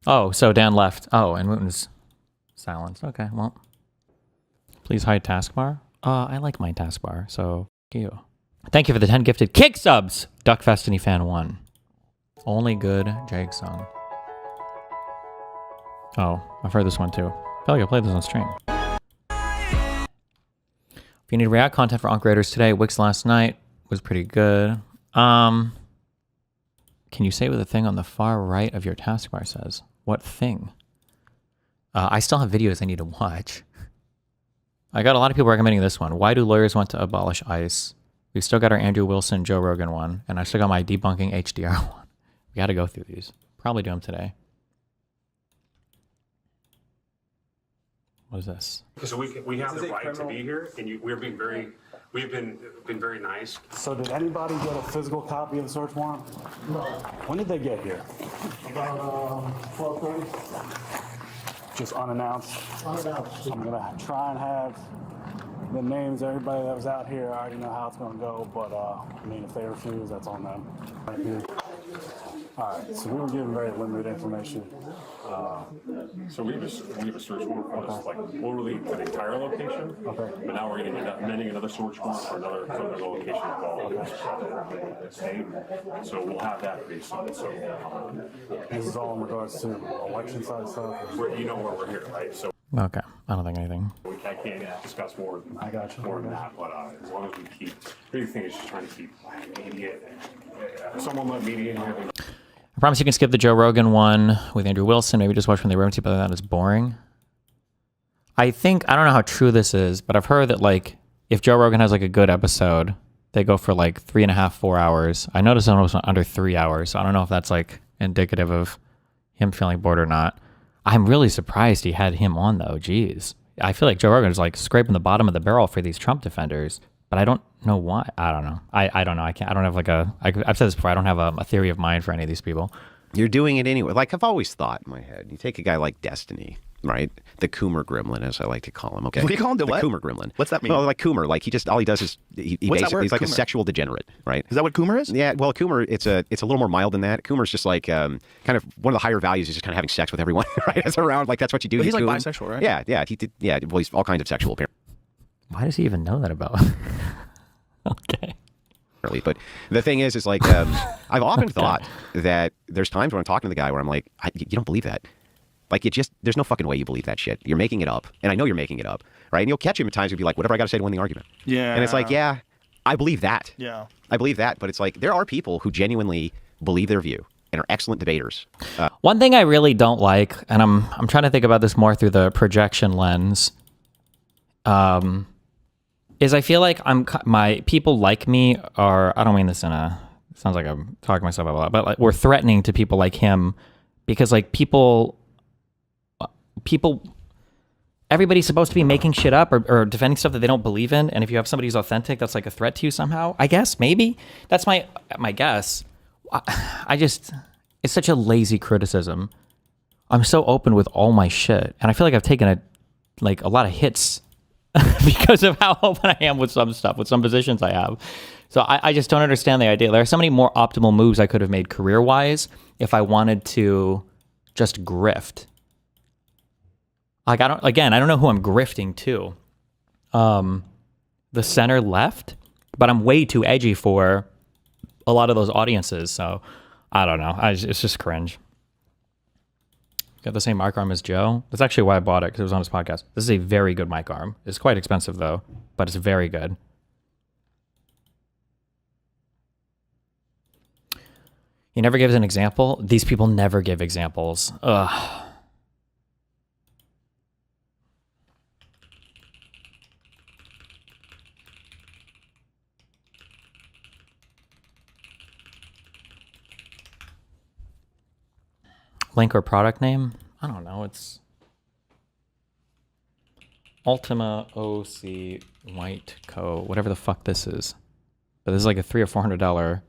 Oh, so Dan left. Oh, and Wooten's silenced. Okay, well. Please hide taskbar. I like my taskbar, so thank you. Thank you for the 10 gifted kick subs. Duck Destiny fan 1. Only good Jake song. Oh, I've heard this one too. I feel like I played this on stream. If you need React content for Ankh Raiders today, Wix last night was pretty good. Can you say what the thing on the far right of your taskbar says? What thing? I still have videos I need to watch. I got a lot of people recommending this one. Why do lawyers want to abolish ICE? We've still got our Andrew Wilson, Joe Rogan one, and I still got my debunking HDR one. We got to go through these. Probably do them today. What is this? So we have the right to be here, and we've been very nice. So did anybody get a physical copy of the search warrant? No. When did they get here? About 12:30. Just unannounced? Unannounced. I'm gonna try and have the names of everybody that was out here. I already know how it's gonna go, but I mean, if they refuse, that's on them. Right here. All right, so we were given very limited information. So we have a search warrant for this, like literally for the entire location. Okay. But now we're going to end up amending another search warrant for another location involved. Okay. So we'll have that pretty soon. So This is all in regards to election side stuff. you know where we're here, right? So Okay, I don't think anything. I can't discuss more. I got you. More than that, but as long as we keep, the big thing is just trying to keep media. Someone let media in here. I promise you can skip the Joe Rogan one with Andrew Wilson. Maybe just watch from the room, but that is boring. I don't know how true this is, but I've heard that like if Joe Rogan has like a good episode, they go for like 3.5, 4 hours. I noticed it was under 3 hours. So I don't know if that's like indicative of him feeling bored or not. I'm really surprised he had him on though. Jeez. I feel like Joe Rogan is like scraping the bottom of the barrel for these Trump defenders, but I don't know why. I don't know. I don't know. I don't have like I've said this before. I don't have a theory of mind for any of these people. You're doing it anyway. Like I've always thought in my head, you take a guy like Destiny, right? The Coomer Gremlin, as I like to call him. Okay. What do you call him? The what? Coomer Gremlin. What's that mean? Well, like Coomer, like all he does is he What's that basically word, he's like Coomer? a sexual degenerate, right? Is that what Coomer is? Yeah. Well, Coomer, it's a little more mild than that. Coomer's just like kind of one of the higher values is just kind of having sex with everyone, right? It's around like that's what you do. But he's like coom. bisexual, right? Yeah, yeah. He did. Yeah. Well, he's all kinds of sexual apparently. Why does he even know that about? Okay. But the thing is like I've often thought that there's times when I'm talking to the guy where I'm like, you don't believe that. Like there's no fucking way you believe that shit. You're making it up, and I know you're making it up, right? And you'll catch him at times and be like, whatever I got to say to win the argument. Yeah. And it's like, yeah, I believe that. Yeah. I believe that, but it's like there are people who genuinely believe their view and are excellent debaters. One thing I really don't like, and I'm trying to think about this more through the projection lens, is I feel like my people like me are, I don't mean this in sounds like I'm talking myself out a lot, but like we're threatening to people like him because like people, everybody's supposed to be making shit up or defending stuff that they don't believe in. And if you have somebody who's authentic, that's like a threat to you somehow, I guess, maybe. That's my guess. It's such a lazy criticism. I'm so open with all my shit. And I feel like I've taken a lot of hits because of how open I am with some stuff, with some positions I have. So I just don't understand the idea. There are so many more optimal moves I could have made career-wise if I wanted to just grift. Like I don't know who I'm grifting to. The center left, but I'm way too edgy for a lot of those audiences. So I don't know. It's just cringe. Got the same mic arm as Joe. That's actually why I bought it, because it was on his podcast. This is a very good mic arm. It's quite expensive though, but it's very good. He never gives an example. These people never give examples. Ugh. Link or product name? I don't know. It's Ultima OC White Co. Whatever the fuck this is. But this is like a $300 or $400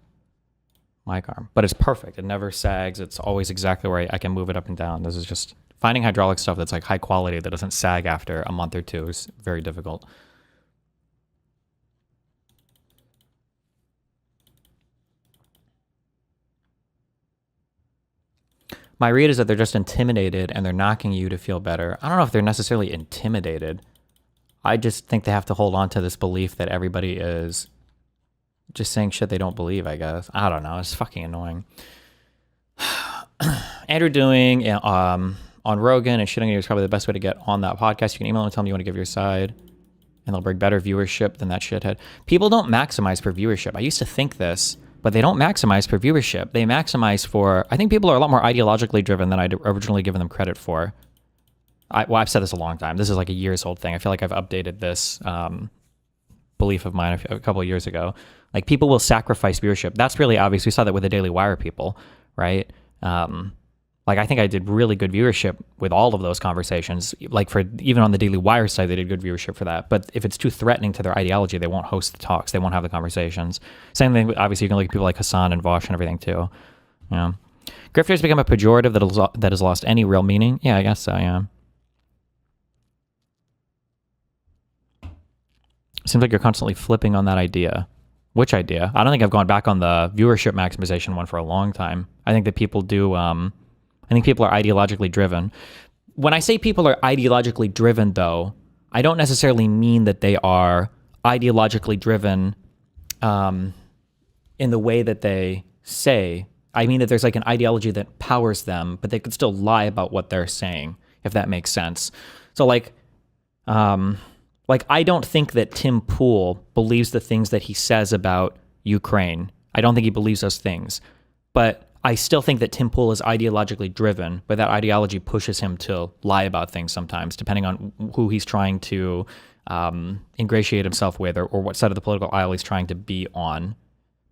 mic arm. But it's perfect. It never sags. It's always exactly where I can move it up and down. This is just finding hydraulic stuff that's like high quality that doesn't sag after a month or two is very difficult. My read is that they're just intimidated and they're knocking you to feel better. I don't know if they're necessarily intimidated. I just think they have to hold on to this belief that everybody is just saying shit they don't believe, I guess. I don't know. It's fucking annoying. Andrew doing on Rogan and shitting on you is probably the best way to get on that podcast. You can email them and tell them you want to give your side, and they'll bring better viewership than that shithead. People don't maximize for viewership. I used to think this, but they don't maximize for viewership. They maximize for, I think people are a lot more ideologically driven than I'd originally given them credit for. I've said this a long time. This is like a years old thing. I feel like I've updated this belief of mine a couple of years ago. Like, people will sacrifice viewership. That's really obvious. We saw that with the Daily Wire people, right? Like, I think I did really good viewership with all of those conversations. Like, for even on the Daily Wire side, they did good viewership for that. But if it's too threatening to their ideology, they won't host the talks. They won't have the conversations. Same thing, obviously, you can look at people like Hassan and Vaush and everything too. Yeah. Grifters become a pejorative that has lost any real meaning. Yeah, I guess so, yeah. Seems like you're constantly flipping on that idea. Which idea? I don't think I've gone back on the viewership maximization one for a long time. I think that people do, I think people are ideologically driven. When I say people are ideologically driven, though, I don't necessarily mean that they are ideologically driven in the way that they say. I mean that there's like an ideology that powers them, but they could still lie about what they're saying, if that makes sense. So like I don't think that Tim Pool believes the things that he says about Ukraine. I don't think he believes those things. But I still think that Tim Pool is ideologically driven, but that ideology pushes him to lie about things sometimes, depending on who he's trying to ingratiate himself with, or what side of the political aisle he's trying to be on.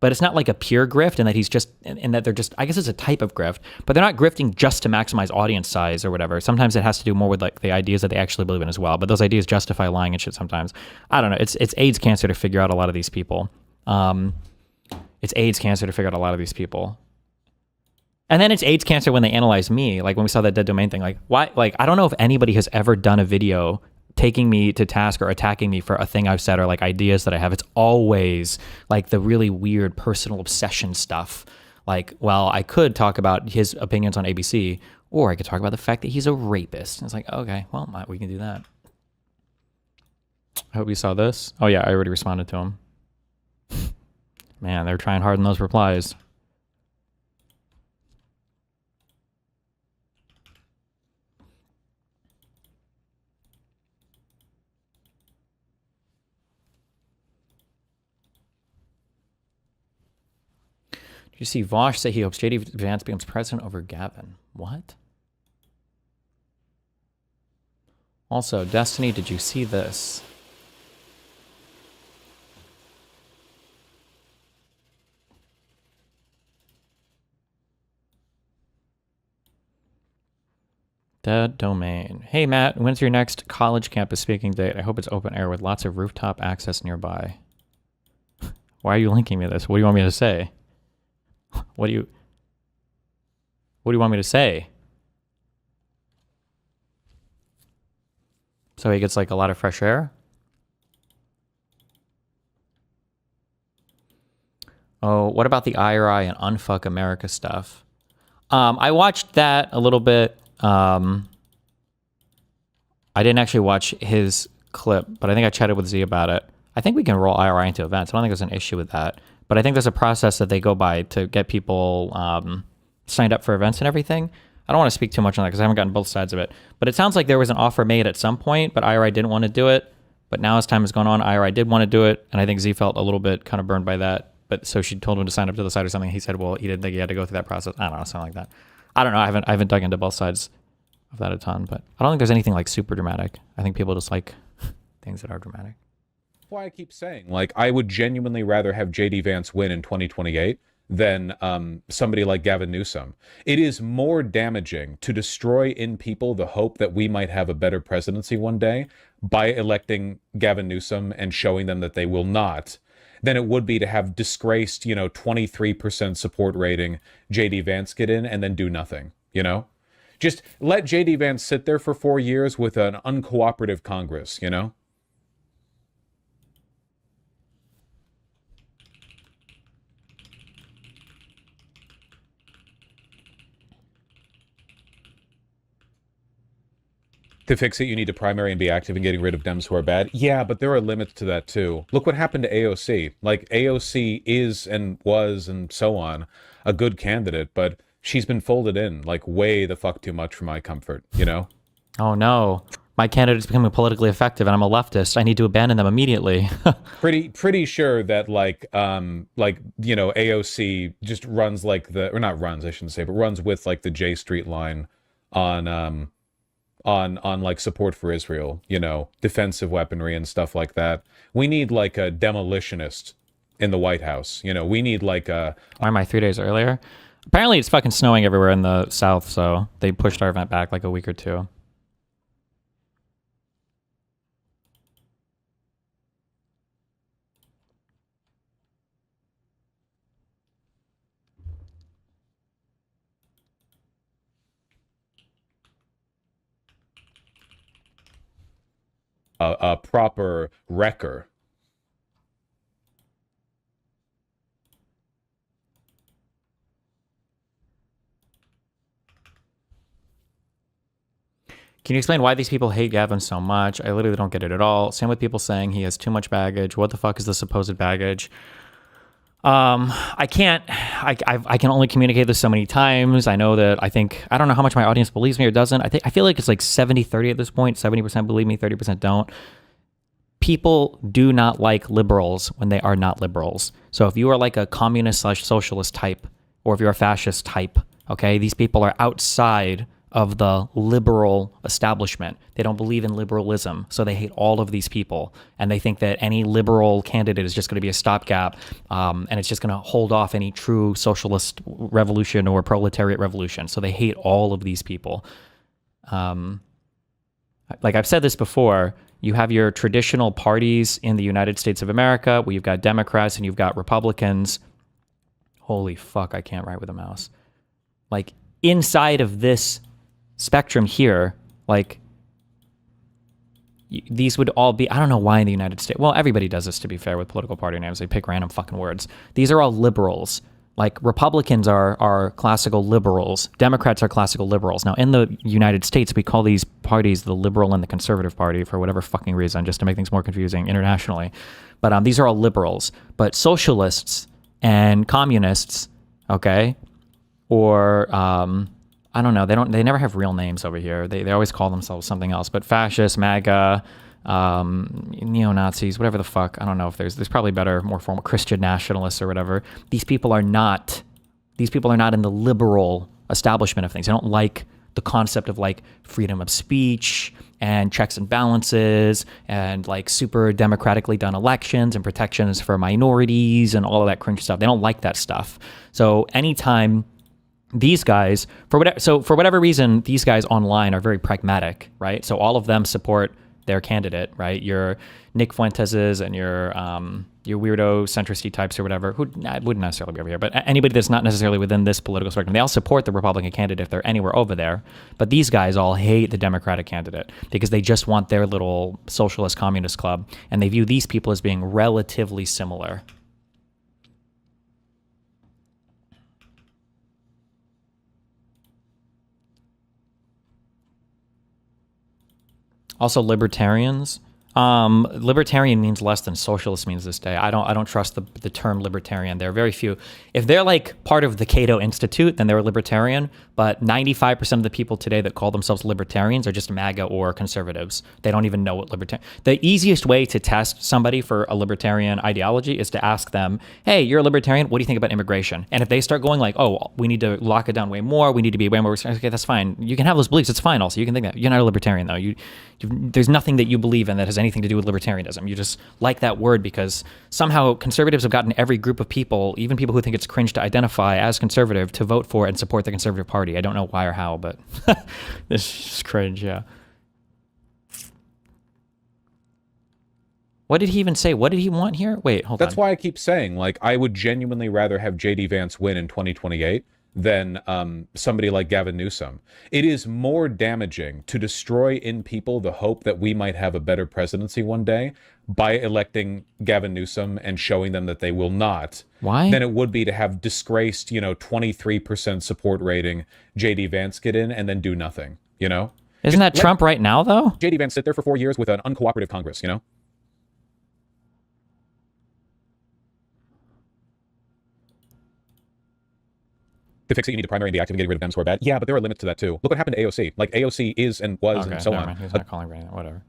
But it's not like a pure grift, and that he's just, and that they're just, I guess it's a type of grift, but they're not grifting just to maximize audience size or whatever. Sometimes it has to do more with like the ideas that they actually believe in as well. But those ideas justify lying and shit sometimes. I don't know. It's AIDS cancer to figure out a lot of these people. It's AIDS cancer to figure out a lot of these people. And then it's AIDS cancer when they analyze me, like when we saw that dead domain thing. Like, why? Like, I don't know if anybody has ever done a video taking me to task or attacking me for a thing I've said or like ideas that I have. It's always like the really weird personal obsession stuff. Like, well, I could talk about his opinions on ABC, or I could talk about the fact that he's a rapist. And it's like, okay, well, we can do that. I hope you saw this. Oh yeah, I already responded to him. Man, they're trying hard in those replies. You see Vaush say he hopes J.D. Vance becomes president over Gavin. What? Also, Destiny, did you see this? Dead domain. Hey, Matt, when's your next college campus speaking date? I hope it's open air with lots of rooftop access nearby. Why are you linking me to this? What do you want me to say? What do you want me to say? So he gets like a lot of fresh air? Oh, what about the IRI and Unfuck America stuff? I watched that a little bit. I didn't actually watch his clip, but I think I chatted with Z about it. I think we can roll IRI into events. I don't think there's an issue with that. But I think there's a process that they go by to get people signed up for events and everything. I don't want to speak too much on that because I haven't gotten both sides of it. But it sounds like there was an offer made at some point, but IRI didn't want to do it. But now as time has gone on, IRI did want to do it. And I think Z felt a little bit kind of burned by that. But so she told him to sign up to the site or something. He said, well, he didn't think he had to go through that process. I don't know, something like that. I don't know. I haven't dug into both sides of that a ton. But I don't think there's anything like super dramatic. I think people just like things that are dramatic. Why I keep saying, like, I would genuinely rather have JD Vance win in 2028 than somebody like Gavin Newsom. It is more damaging to destroy in people the hope that we might have a better presidency one day by electing Gavin Newsom and showing them that they will not, than it would be to have disgraced, 23% support rating JD Vance get in and then do nothing, Just let JD Vance sit there for 4 years with an uncooperative Congress, To fix it, you need to primary and be active in getting rid of Dems who are bad. Yeah, but there are limits to that too. Look what happened to AOC. Like, AOC is and was and so on a good candidate, but she's been folded in like way the fuck too much for my comfort, you know? Oh no, my candidate's becoming politically effective and I'm a leftist. I need to abandon them immediately. Pretty sure that like you know, AOC just runs like the, or not runs, I shouldn't say, but runs with like the J Street line on like support for Israel, you know, defensive weaponry and stuff like that. We need like a demolitionist in the White House. You know, we need like a... Why am I 3 days earlier? Apparently it's fucking snowing everywhere in the South, so they pushed our event back like a week or two. A proper wrecker. Can you explain why these people hate Gavin so much? I literally don't get it at all. Same with people saying he has too much baggage. What the fuck is the supposed baggage? I can only communicate this so many times. I know that I don't know how much my audience believes me or doesn't. I feel like it's like 70-30 at this point. 70% believe me, 30% don't. People do not like liberals when they are not liberals. So if you are like a communist / socialist type, or if you're a fascist type, okay, these people are outside of the liberal establishment. They don't believe in liberalism, so they hate all of these people, and they think that any liberal candidate is just going to be a stopgap, and it's just going to hold off any true socialist revolution or proletariat revolution. So they hate all of these people. Like I've said this before, you have your traditional parties in the United States of America, where you've got Democrats and you've got Republicans. Holy fuck, I can't write with a mouse. Like, inside of this spectrum here, like, these would all be, I don't know why in the United States, well, everybody does this, to be fair, with political party names. They pick random fucking words. These are all liberals. Like, Republicans are classical liberals. Democrats are classical liberals. Now, in the United States, we call these parties the liberal and the conservative party for whatever fucking reason, just to make things more confusing internationally. But these are all liberals. But socialists and communists, okay, or I don't know. They never have real names over here. They always call themselves something else. But fascists, MAGA, neo-Nazis, whatever the fuck. I don't know if there's probably better, more formal Christian nationalists or whatever. These people are not in the liberal establishment of things. They don't like the concept of like freedom of speech and checks and balances and like super democratically done elections and protections for minorities and all of that cringe stuff. They don't like that stuff. So anytime these guys, for whatever reason, these guys online are very pragmatic, right? So all of them support their candidate, right? Your Nick Fuenteses and your weirdo centristy types or whatever, who wouldn't necessarily be over here, but anybody that's not necessarily within this political spectrum, they all support the Republican candidate if they're anywhere over there. But these guys all hate the Democratic candidate because they just want their little socialist communist club, and they view these people as being relatively similar. Also, libertarians. Libertarian means less than socialist means this day. I don't trust the term libertarian. There are very few. If they're like part of the Cato Institute, then they're a libertarian. But 95% of the people today that call themselves libertarians are just MAGA or conservatives. They don't even know what libertarian. The easiest way to test somebody for a libertarian ideology is to ask them, "Hey, you're a libertarian. What do you think about immigration?" And if they start going like, "Oh, we need to lock it down way more. We need to be way more," okay, that's fine. You can have those beliefs. It's fine. Also, you can think that you're not a libertarian though. There's nothing that you believe in that has anything to do with libertarianism. You just like that word because somehow conservatives have gotten every group of people, even people who think it's cringe to identify as conservative, to vote for and support the conservative party. I don't know why or how, but this is just cringe, yeah. What did he even say? What did he want here? Wait, hold on. That's why I keep saying, like, I would genuinely rather have J.D. Vance win in 2028 than somebody like Gavin Newsom. It is more damaging to destroy in people the hope that we might have a better presidency one day by electing Gavin Newsom and showing them that they will not. Why? Than it would be to have disgraced, 23% support rating J.D. Vance get in and then do nothing, Isn't that Trump right now, though? JD Vance sit there for 4 years with an uncooperative Congress, you know? To fix it, you need to primary and be active and getting rid of them who are bad. Yeah, but there are limits to that too. Look what happened to AOC. Like, AOC is and was and so on. He's not calling right now. Whatever.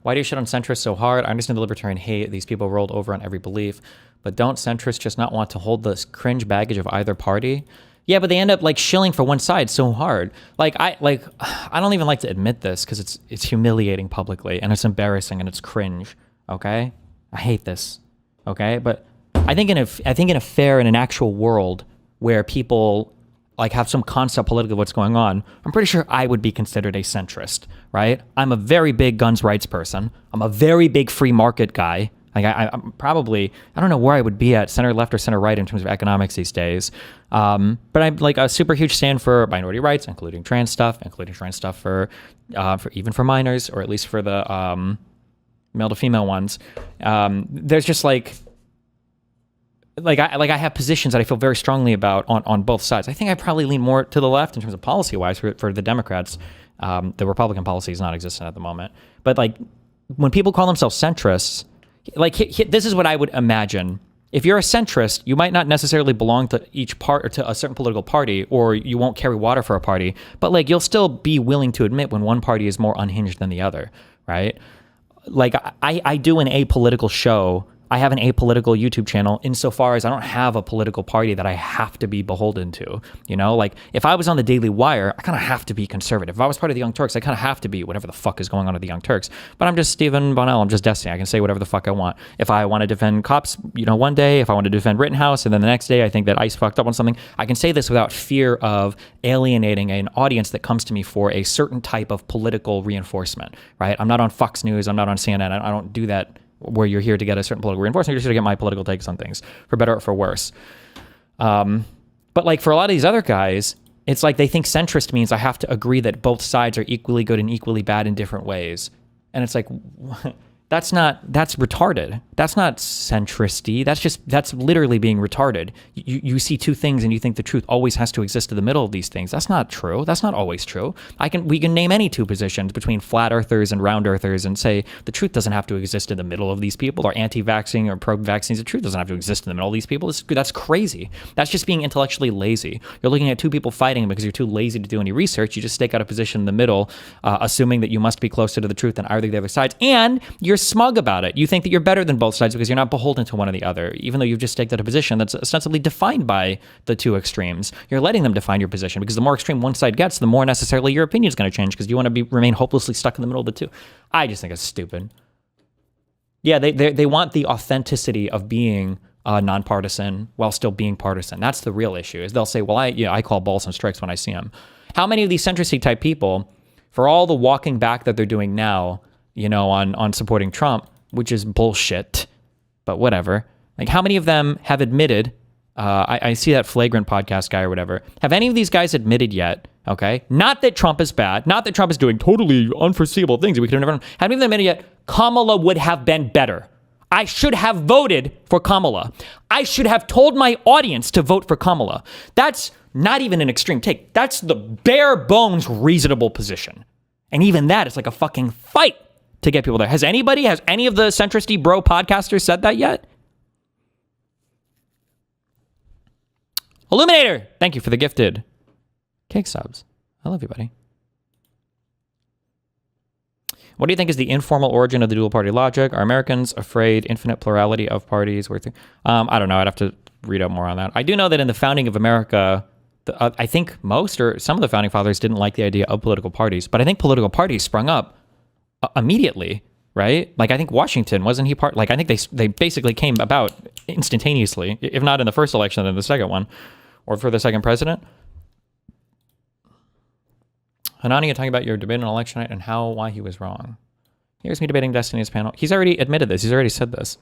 Why do you shit on centrists so hard? I understand the libertarian hate. These people rolled over on every belief. But don't centrists just not want to hold the cringe baggage of either party? Yeah, but they end up like shilling for one side so hard. I don't even like to admit this because it's humiliating publicly and it's embarrassing and it's cringe. Okay? I hate this. Okay? But I think in a fair and an actual world where people like have some concept politically of what's going on, I'm pretty sure I would be considered a centrist, right? I'm a very big guns rights person. I'm a very big free market guy. Like I'm probably, I don't know where I would be at, center left or center right in terms of economics these days. But I'm like a super huge stand for minority rights, including trans stuff for even for minors, or at least for the male to female ones. There's just I have positions that I feel very strongly about on both sides. I think I probably lean more to the left in terms of policy-wise for the Democrats. The Republican policy is not existent at the moment. But like when people call themselves centrists, like this is what I would imagine. If you're a centrist, you might not necessarily belong to each part or to a certain political party, or you won't carry water for a party, but like you'll still be willing to admit when one party is more unhinged than the other, right? Like I do an apolitical show. I have an apolitical YouTube channel insofar as I don't have a political party that I have to be beholden to. You know, like if I was on the Daily Wire, I kind of have to be conservative. If I was part of the Young Turks, I kind of have to be whatever the fuck is going on with the Young Turks. But I'm just Stephen Bonnell. I'm just Destiny. I can say whatever the fuck I want. If I want to defend cops, you know, one day, if I want to defend Rittenhouse, and then the next day I think that ICE fucked up on something, I can say this without fear of alienating an audience that comes to me for a certain type of political reinforcement, right? I'm not on Fox News. I'm not on CNN. I don't do that where you're here to get a certain political reinforcement. You're just here to get my political takes on things, for better or for worse. But like for a lot of these other guys, it's like they think centrist means I have to agree that both sides are equally good and equally bad in different ways. And it's like, that's retarded. That's not centristy. That's literally being retarded. You see two things and you think the truth always has to exist in the middle of these things. That's not true. That's not always true. We can name any two positions between flat earthers and round earthers and say the truth doesn't have to exist in the middle of these people, or anti-vaxxing or pro-vaccines. The truth doesn't have to exist in the middle of these people. That's crazy. That's just being intellectually lazy. You're looking at two people fighting because you're too lazy to do any research. You just stake out a position in the middle, assuming that you must be closer to the truth than either of the other sides. And you're smug about it. You think that you're better than both sides because you're not beholden to one or the other, even though you've just staked out a position that's ostensibly defined by the two extremes. You're letting them define your position, because the more extreme one side gets, the more necessarily your opinion is going to change, because you want to remain hopelessly stuck in the middle of the two. I just think it's stupid. Yeah, they want the authenticity of being nonpartisan while still being partisan. That's the real issue. Is they'll say, well, I call balls and strikes when I see them. How many of these centristy type people, for all the walking back that they're doing now, you know, on supporting Trump, which is bullshit, but whatever. Like, how many of them have admitted, I see that Flagrant podcast guy or whatever, have any of these guys admitted yet, okay, not that Trump is bad, not that Trump is doing totally unforeseeable things that we could have never done, have any of them admitted yet, Kamala would have been better? I should have voted for Kamala. I should have told my audience to vote for Kamala. That's not even an extreme take. That's the bare bones reasonable position. And even that is like a fucking fight to get people there. Has any of the centristy bro podcasters said that yet? Illuminator, thank you for the gifted cake subs. I love you, buddy. What do you think is the informal origin of the dual party logic? Are Americans afraid infinite plurality of parties? I don't know. I'd have to read up more on that. I do know that in the founding of America, I think most or some of the founding fathers didn't like the idea of political parties, but I think political parties sprung up immediately, right? Like, I think Washington, wasn't he part? Like, I think they basically came about instantaneously, if not in the first election, then the second one, or for the second president. Hanania talking about your debate on election night and why he was wrong. Here's me debating Destiny's panel. He's already admitted this. He's already said this.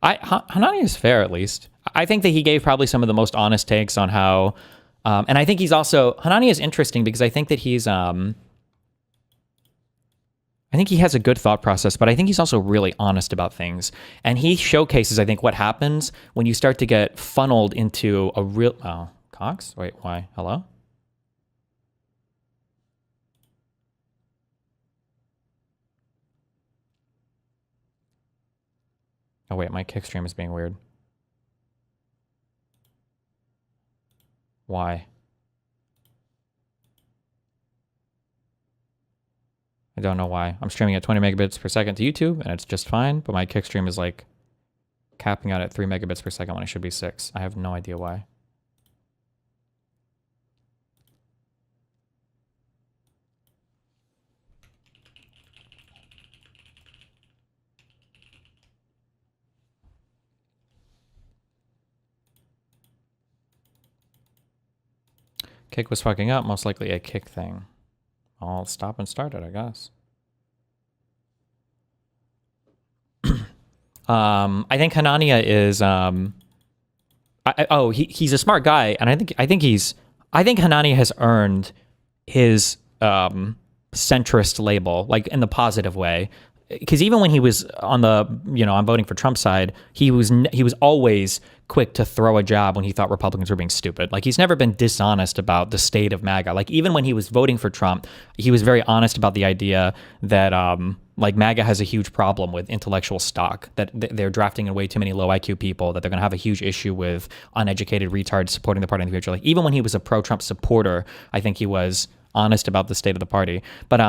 Hanania is fair, at least. I think that he gave probably some of the most honest takes on how, and I think he's also, Hanania is interesting because I think that he's, I think he has a good thought process, but I think he's also really honest about things. And he showcases, I think, what happens when you start to get funneled into a real... Oh, Cox? Wait, why? Hello? Oh wait, my kick stream is being weird. Why? I don't know why. I'm streaming at 20 megabits per second to YouTube, and it's just fine, but my kick stream is like capping out at 3 megabits per second when it should be 6. I have no idea why. Kick was fucking up, most likely a kick thing. I'll stop and start it, I guess. I think Hanania is he's a smart guy, and I think Hanania has earned his centrist label, like in the positive way. Because even when he was on the, I'm voting for Trump's side, he was always quick to throw a jab when he thought Republicans were being stupid. Like, he's never been dishonest about the state of MAGA. Like, even when he was voting for Trump, he was very honest about the idea that like MAGA has a huge problem with intellectual stock, that they're drafting in way too many low IQ people, that they're going to have a huge issue with uneducated retards supporting the party in the future. Like, even when he was a pro-Trump supporter, I think he was honest about the state of the party. But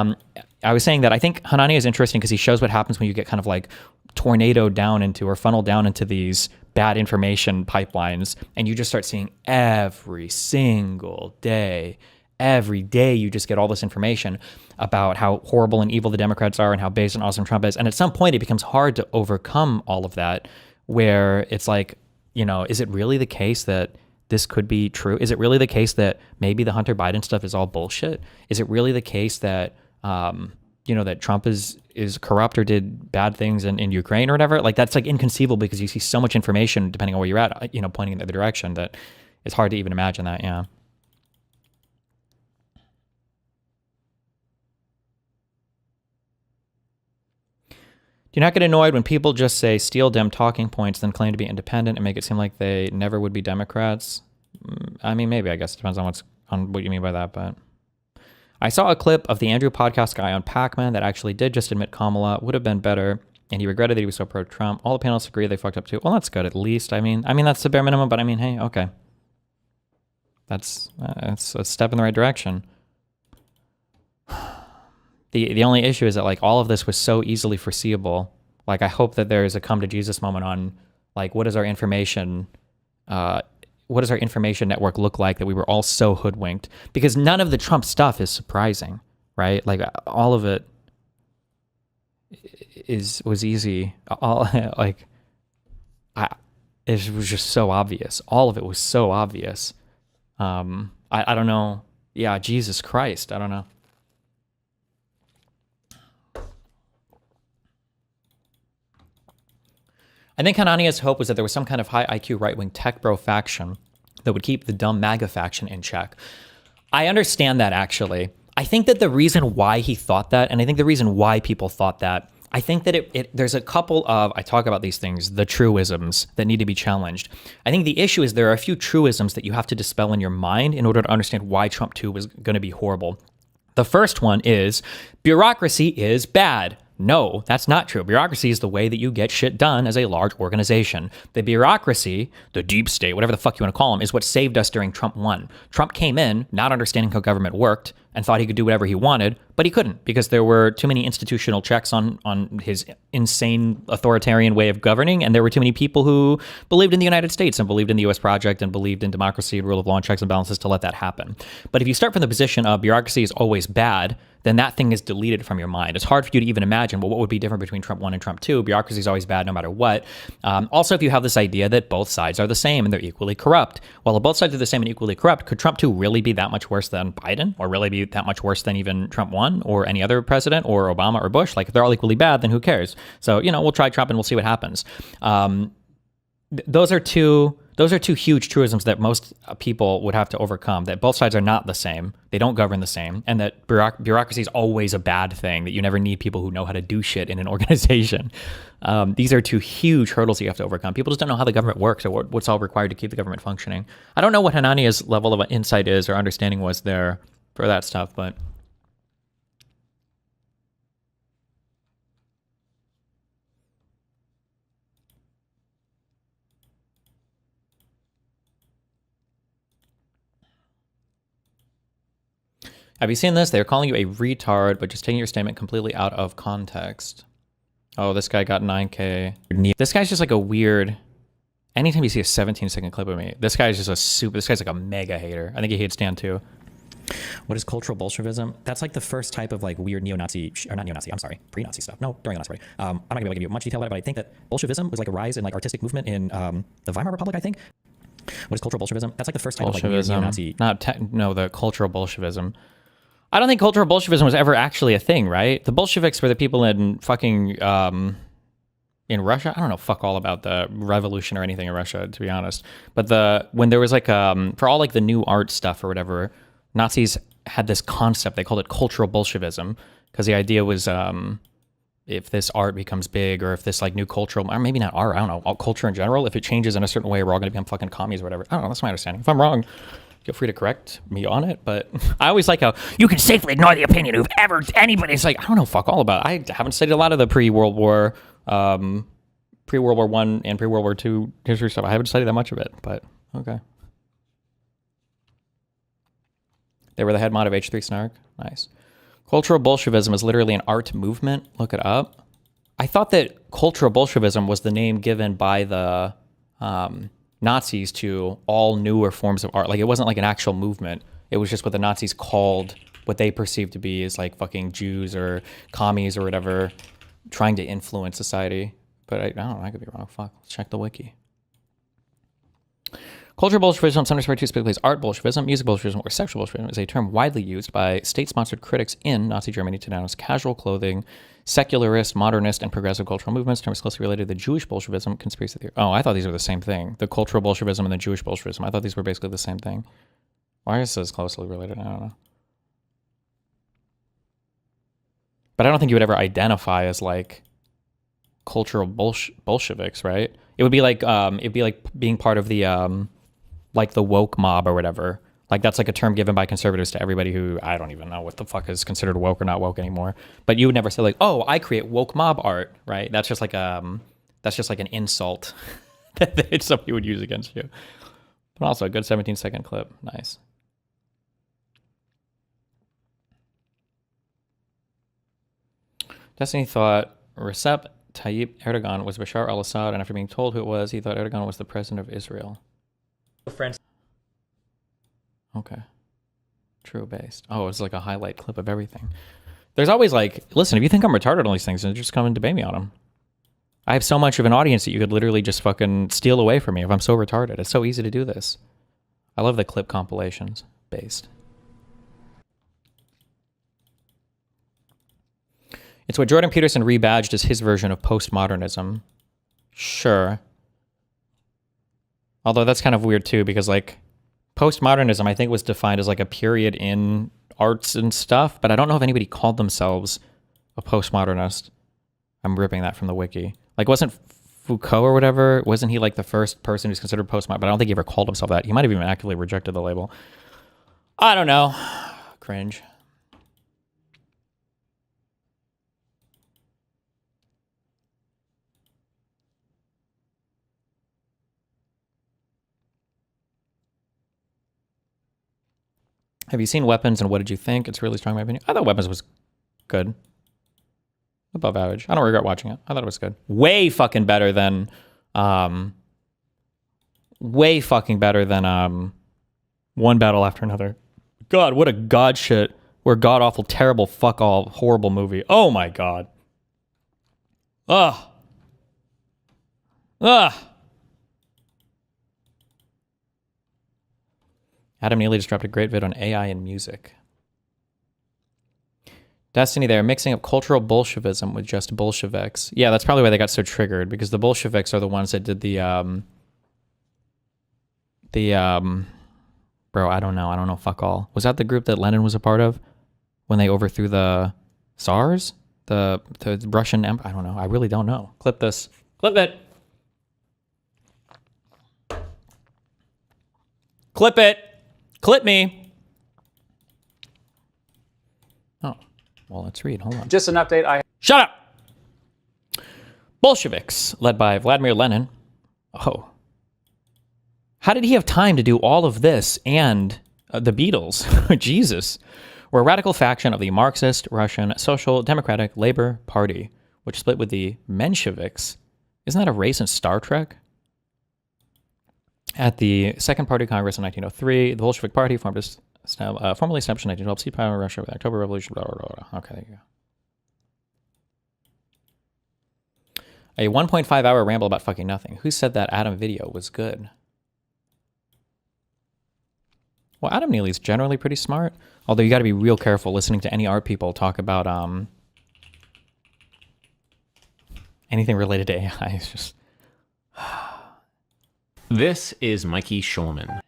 I was saying that I think Hanania is interesting because he shows what happens when you get kind of like tornadoed down into or funneled down into these bad information pipelines, and you just start seeing every single day, every day you just get all this information about how horrible and evil the Democrats are and how based and awesome Trump is. And at some point it becomes hard to overcome all of that, where it's like, is it really the case that this could be true? Is it really the case that maybe the Hunter Biden stuff is all bullshit? Is it really the case that, that Trump is corrupt or did bad things in Ukraine or whatever? Like, that's like inconceivable because you see so much information depending on where you're at, pointing in the other direction, that it's hard to even imagine that. Yeah. Do you not get annoyed when people just say steal Dem talking points, then claim to be independent and make it seem like they never would be Democrats? I mean, maybe. I guess it depends on what you mean by that. But I saw a clip of the Andrew podcast guy on Pac-Man that actually did just admit Kamala would have been better, and he regretted that he was so pro-Trump. All the panelists agree they fucked up too. Well, that's good at least. I mean that's the bare minimum. But I mean, hey, okay, that's a step in the right direction. The only issue is that like all of this was so easily foreseeable. Like, I hope that there is a come to Jesus moment on like what does our information network look like that we were all so hoodwinked, because none of the Trump stuff is surprising, right? Like, all of it was easy. It was just so obvious. All of it was so obvious. I don't know. Yeah, Jesus Christ, I don't know. I think Hanania's hope was that there was some kind of high IQ right-wing tech bro faction that would keep the dumb MAGA faction in check. I understand that, actually. I think that the reason why he thought that, and I think the reason why people thought that, I think that there's a couple of, I talk about these things, the truisms that need to be challenged. I think the issue is there are a few truisms that you have to dispel in your mind in order to understand why Trump 2 was going to be horrible. The first one is bureaucracy is bad. No, that's not true. Bureaucracy is the way that you get shit done as a large organization. The bureaucracy, the deep state, whatever the fuck you want to call them, is what saved us during Trump 1. Trump came in not understanding how government worked and thought he could do whatever he wanted, but he couldn't because there were too many institutional checks on his insane authoritarian way of governing, and there were too many people who believed in the United States and believed in the U.S. project and believed in democracy and rule of law and checks and balances to let that happen. But if you start from the position of bureaucracy is always bad, then that thing is deleted from your mind. It's hard for you to even imagine, well, what would be different between Trump 1 and Trump 2? Bureaucracy is always bad no matter what. Also, if you have this idea that both sides are the same and they're equally corrupt, well, if both sides are the same and equally corrupt, could Trump 2 really be that much worse than Biden, or really be that much worse than even Trump 1 or any other president or Obama or Bush? Like, if they're all equally bad, then who cares? So, we'll try Trump and we'll see what happens. Those are two huge truisms that most people would have to overcome, that both sides are not the same, they don't govern the same, and that bureaucracy is always a bad thing, that you never need people who know how to do shit in an organization. These are two huge hurdles you have to overcome. People just don't know how the government works or what's all required to keep the government functioning. I don't know what Hanania's level of insight is or understanding was there for that stuff, but... Have you seen this? They're calling you a retard, but just taking your statement completely out of context. Oh, this guy got 9K. This guy's just like a weird... Anytime you see a 17-second clip of me, this guy's just a super... This guy's like a mega hater. I think he hates Dan too. What is cultural bolshevism? That's like the first type of like weird neo-Nazi, or not neo-Nazi, I'm sorry, pre-Nazi stuff. No, during the Nazi Party. I'm not gonna be able to give you much detail about it, but I think that Bolshevism was like a rise in like artistic movement in the Weimar Republic, I think. What is cultural bolshevism? That's like the first type of like weird neo-Nazi. No, the cultural bolshevism. I don't think cultural bolshevism was ever actually a thing, right? The Bolsheviks were the people in fucking in Russia. I don't know fuck all about the revolution or anything in Russia, to be honest. But when there was like for all like the new art stuff or whatever, Nazis had this concept. They called it cultural bolshevism because the idea was if this art becomes big, or if this like new cultural, or maybe not art, I don't know, culture in general, if it changes in a certain way, we're all going to become fucking commies or whatever. I don't know. That's my understanding. If I'm wrong, feel free to correct me on it. But I always like how you can safely ignore the opinion of anybody's like, I don't know fuck all about it. I haven't studied a lot of the pre-World War I and pre-World War II history stuff. I haven't studied that much of it, but okay. They were the head mod of H3 Snark. Nice. Cultural Bolshevism is literally an art movement. Look it up. I thought that cultural Bolshevism was the name given by the Nazis to all newer forms of art. Like, it wasn't like an actual movement. It was just what the Nazis called what they perceived to be as like fucking Jews or commies or whatever trying to influence society. But I don't know. I could be wrong. Fuck. Let's check the wiki. Cultural Bolshevism, sometimes referred to specifically as art Bolshevism, music Bolshevism, or sexual Bolshevism, is a term widely used by state-sponsored critics in Nazi Germany to denounce casual clothing, secularist, modernist, and progressive cultural movements. Terms closely related to the Jewish Bolshevism, conspiracy theory. Oh, I thought these were the same thing. The cultural Bolshevism and the Jewish Bolshevism. I thought these were basically the same thing. Why is this closely related? I don't know. But I don't think you would ever identify as like cultural Bolsheviks, right? It would be like being part of the like the woke mob or whatever. Like, that's like a term given by conservatives to everybody who, I don't even know what the fuck is considered woke or not woke anymore. But you would never say like, oh, I create woke mob art, right? That's just like an insult that somebody would use against you. But also a good 17-second clip. Nice. Destiny thought Recep Tayyip Erdogan was Bashar al-Assad, and after being told who it was, he thought Erdogan was the president of Israel. Friends. Okay. True based. Oh, it's like a highlight clip of everything. There's always like, listen, if you think I'm retarded on these things, then just come and debate me on them. I have so much of an audience that you could literally just fucking steal away from me if I'm so retarded. It's so easy to do this. I love the clip compilations based. It's what Jordan Peterson rebadged as his version of postmodernism. Sure. Although that's kind of weird too, because like postmodernism, I think, was defined as like a period in arts and stuff, but I don't know if anybody called themselves a postmodernist. I'm ripping that from the wiki. Like, wasn't Foucault or whatever, wasn't he like the first person who's considered postmodern? But I don't think he ever called himself that. He might have even actively rejected the label. I don't know. Cringe. Have you seen Weapons, and what did you think? It's really strong, in my opinion. I thought Weapons was good. Above average. I don't regret watching it. I thought it was good. Way fucking better than One Battle After Another. God, what a god shit or god awful, terrible, fuck all, horrible movie. Oh my god. Ugh. Ugh. Adam Neely just dropped a great vid on AI and music. Destiny, they're mixing up cultural Bolshevism with just Bolsheviks. Yeah, that's probably why they got so triggered, because the Bolsheviks are the ones that did bro, I don't know, fuck all. Was that the group that Lenin was a part of when they overthrew the Tsars? The Russian Empire? I don't know. I really don't know. Clip this. Clip it. Clip it. Clip me. Oh, well, let's read. Hold on. Just an update. Shut up. Bolsheviks, led by Vladimir Lenin. Oh. How did he have time to do all of this and the Beatles? Jesus. were a radical faction of the Marxist Russian Social Democratic Labor Party, which split with the Mensheviks. Isn't that a race in Star Trek? At the Second Party Congress in 1903, the Bolshevik Party formally established in 1912, seized power in Russia with the October Revolution, blah, blah, blah, blah. Okay, there you go. A 1.5-hour ramble about fucking nothing. Who said that Adam video was good? Well, Adam Neely's generally pretty smart, although you got to be real careful listening to any art people talk about anything related to AI. It's just... This is Mikey Schulman.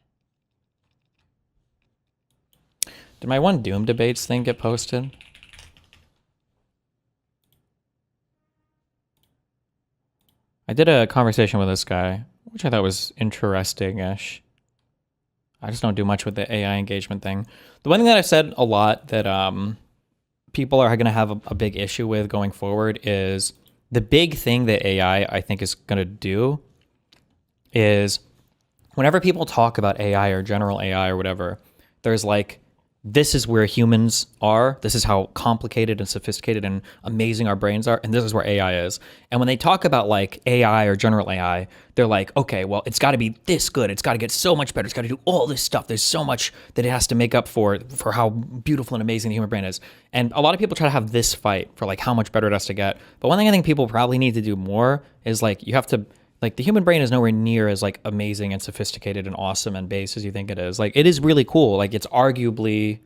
Did my one Doom debates thing get posted? I did a conversation with this guy, which I thought was interesting-ish. I just don't do much with the AI engagement thing. The one thing that I've said a lot that people are going to have a big issue with going forward is the big thing that AI, I think, is going to do is whenever people talk about AI or general AI or whatever, there's like, this is where humans are. This is how complicated and sophisticated and amazing our brains are. And this is where AI is. And when they talk about like AI or general AI, they're like, okay, well, it's got to be this good. It's got to get so much better. It's got to do all this stuff. There's so much that it has to make up for how beautiful and amazing the human brain is. And a lot of people try to have this fight for like how much better it has to get. But one thing I think people probably need to do more is like, you have to, like, the human brain is nowhere near as like amazing and sophisticated and awesome and base as you think it is. Like, it is really cool. Like, it's arguably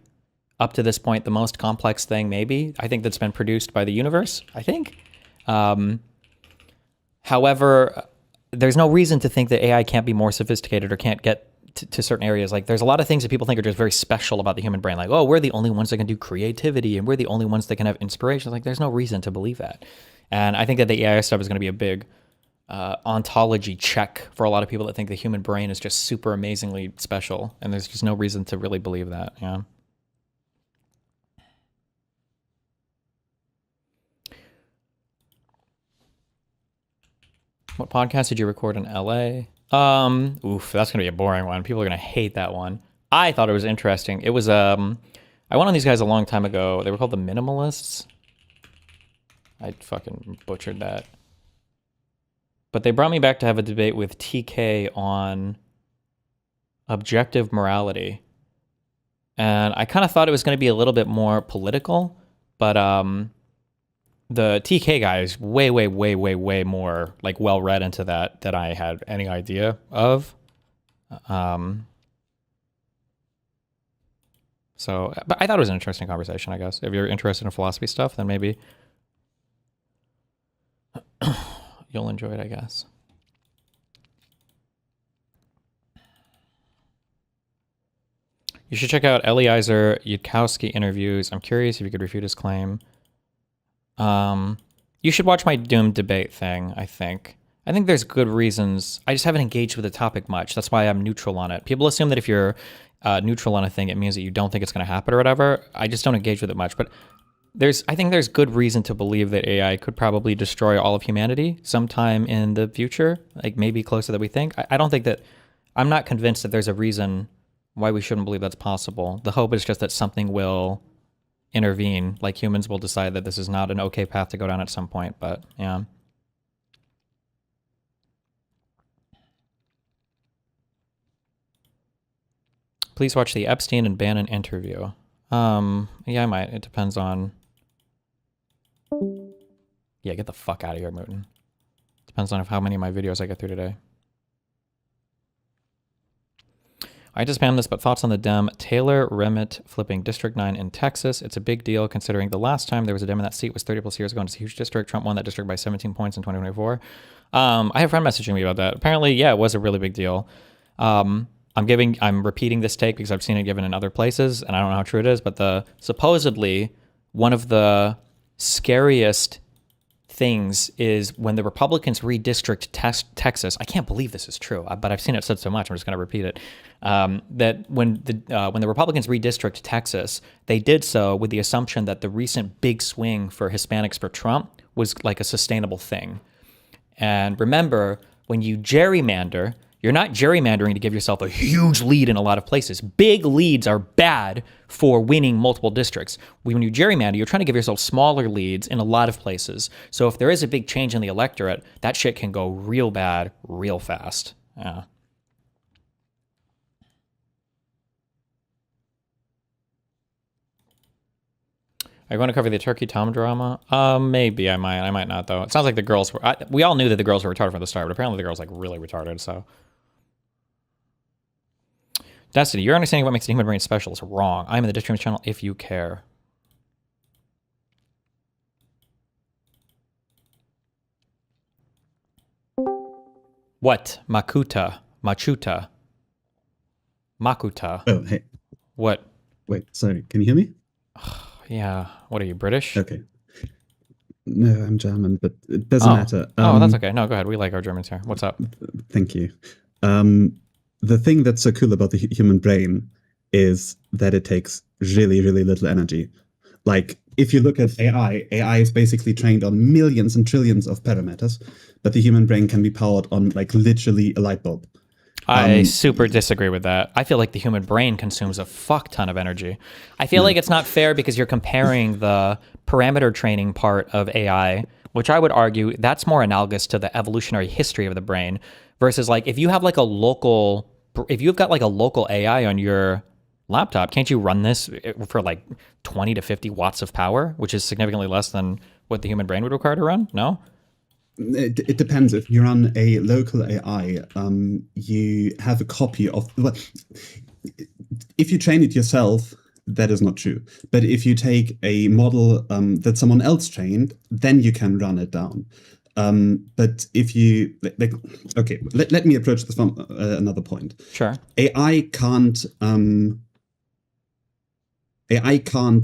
up to this point the most complex thing maybe I think that's been produced by the universe, I think. However, there's no reason to think that AI can't be more sophisticated or can't get to certain areas. Like, there's a lot of things that people think are just very special about the human brain. Like, oh, we're the only ones that can do creativity and we're the only ones that can have inspiration. Like, there's no reason to believe that. And I think that the AI stuff is going to be a big ontology check for a lot of people that think the human brain is just super amazingly special. And there's just no reason to really believe that. Yeah. What podcast did you record in LA? Oof, that's gonna be a boring one. People are gonna hate that one. I thought it was interesting. It was I went on these guys a long time ago. They were called the Minimalists. I fucking butchered that. But they brought me back to have a debate with TK on objective morality. And I kind of thought it was going to be a little bit more political, but the TK guy is way, way, way, way, way more like well read into that than I had any idea of. So, but I thought it was an interesting conversation, I guess. If you're interested in philosophy stuff, then maybe you'll enjoy it, I guess. You should check out Eliezer Yudkowsky interviews. I'm curious if you could refute his claim. You should watch my Doom debate thing, I think. I think there's good reasons. I just haven't engaged with the topic much. That's why I'm neutral on it. People assume that if you're neutral on a thing, it means that you don't think it's going to happen or whatever. I just don't engage with it much. But I think there's good reason to believe that AI could probably destroy all of humanity sometime in the future, like maybe closer than we think. I don't think that, I'm not convinced that there's a reason why we shouldn't believe that's possible. The hope is just that something will intervene, like humans will decide that this is not an okay path to go down at some point, but yeah. Please watch the Epstein and Bannon interview. Yeah, I might. It depends on... Yeah, get the fuck out of here, Mooten. Depends on how many of my videos I get through today. I just spam this, but thoughts on the Dem Taylor Remit flipping District 9 in Texas. It's a big deal considering the last time there was a Dem in that seat was 30 plus years ago and it's a huge district. Trump won that district by 17 points in 2024. I have a friend messaging me about that. Apparently, yeah, it was a really big deal. I'm repeating this take because I've seen it given in other places and I don't know how true it is, but supposedly one of the scariest things is when the Republicans redistrict Texas. I can't believe this is true, but I've seen it said so much, I'm just going to repeat it. That when the Republicans redistrict Texas, they did so with the assumption that the recent big swing for Hispanics for Trump was like a sustainable thing. And remember, when you gerrymander, You're not gerrymandering to give yourself a huge lead in a lot of places. Big leads are bad for winning multiple districts. When you gerrymander, you're trying to give yourself smaller leads in a lot of places. So if there is a big change in the electorate, that shit can go real bad real fast. Yeah. Are you going to cover the Turkey Tom drama? Maybe I might not though. It sounds like the girls were. We all knew that the girls were retarded from the start, but apparently the girls like really retarded. So, Destiny, your understanding of what makes the human brain special is wrong. I'm in the District channel if you care. What? Makuta? Machuta? Makuta? Oh, hey. What? Wait, sorry. Can you hear me? Yeah. What are you, British? Okay. No, I'm German, but it doesn't matter. That's okay. No, go ahead. We like our Germans here. What's up? Thank you. The thing that's so cool about the human brain is that it takes really, really little energy. Like, if you look at AI is basically trained on millions and trillions of parameters, but the human brain can be powered on, like, literally a light bulb. I super disagree with that. I feel like the human brain consumes a fuck ton of energy. I feel like it's not fair because you're comparing the parameter training part of AI, which I would argue that's more analogous to the evolutionary history of the brain versus like if you have like if you've got like a local AI on your laptop, can't you run this for like 20 to 50 watts of power, which is significantly less than what the human brain would require to run? No? It depends. If you run a local AI, you have a copy of. Well, if you train it yourself, that is not true. But if you take a model that someone else trained, then you can run it down. But if you like, okay, let me approach this from another point. Sure. AI can't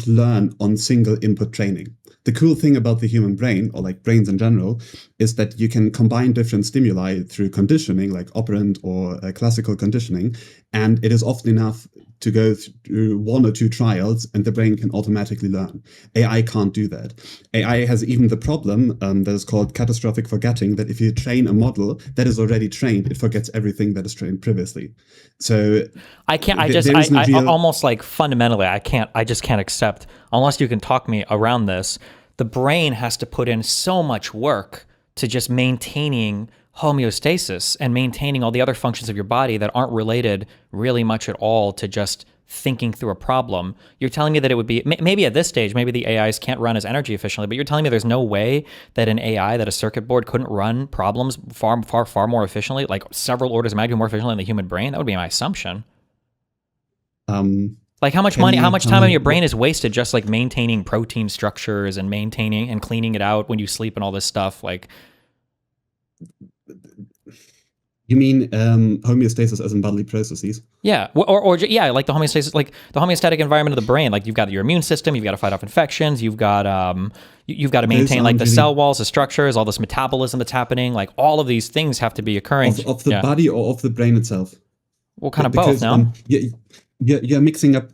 learn on single input training. The cool thing about the human brain, or like brains in general, is that you can combine different stimuli through conditioning, like operant or classical conditioning, and it is often enough to go through one or two trials and the brain can automatically learn. AI can't do that. AI has even the problem that is called catastrophic forgetting, that if you train a model that is already trained, it forgets everything that is trained previously. So I can't, almost like fundamentally, I just can't accept, unless you can talk me around this, the brain has to put in so much work to just maintaining homeostasis and maintaining all the other functions of your body that aren't related really much at all to just thinking through a problem. You're telling me that it would be, maybe at this stage, maybe the AIs can't run as energy efficiently, but you're telling me there's no way that an AI, that a circuit board couldn't run problems far more efficiently, like several orders of magnitude more efficiently than the human brain? That would be my assumption. Like how much money, how much time in your brain is wasted just like maintaining protein structures and maintaining and cleaning it out when you sleep and all this stuff? Like, you mean homeostasis as in bodily processes? Yeah, or yeah, like the homeostasis, like the homeostatic environment of the brain. Like you've got your immune system, you've got to fight off infections, you've got to maintain like the cell walls, the structures, all this metabolism that's happening. Like all of these things have to be occurring. Of the body or of the brain itself? Well, kind of both. No, you're mixing up.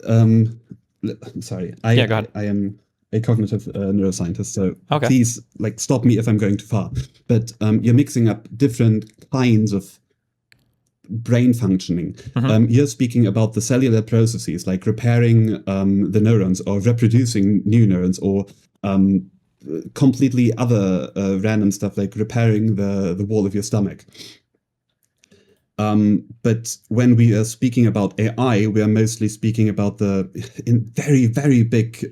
Sorry, go ahead. I am a cognitive neuroscientist, so okay. Please stop me if I'm going too far. But you're mixing up different kinds of brain functioning. Mm-hmm. You're speaking about the cellular processes, like repairing the neurons or reproducing new neurons, or completely other random stuff like repairing the wall of your stomach. But when we are speaking about AI, we are mostly speaking about in very, very big,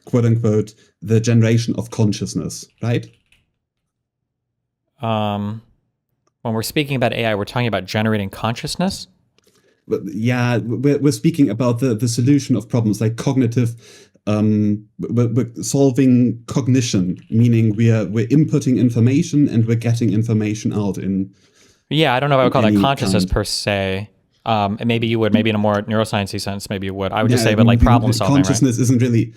quote unquote, the generation of consciousness, right? When we're speaking about AI, we're talking about generating consciousness? Yeah, we're speaking about the solution of problems like cognitive. We're solving cognition, meaning we're inputting information and we're getting information out in. Yeah, I don't know if I would call that consciousness per se. Maybe you would, maybe in a more neuroscience-y sense, maybe you would. I would just say, but like problem solving, consciousness isn't really.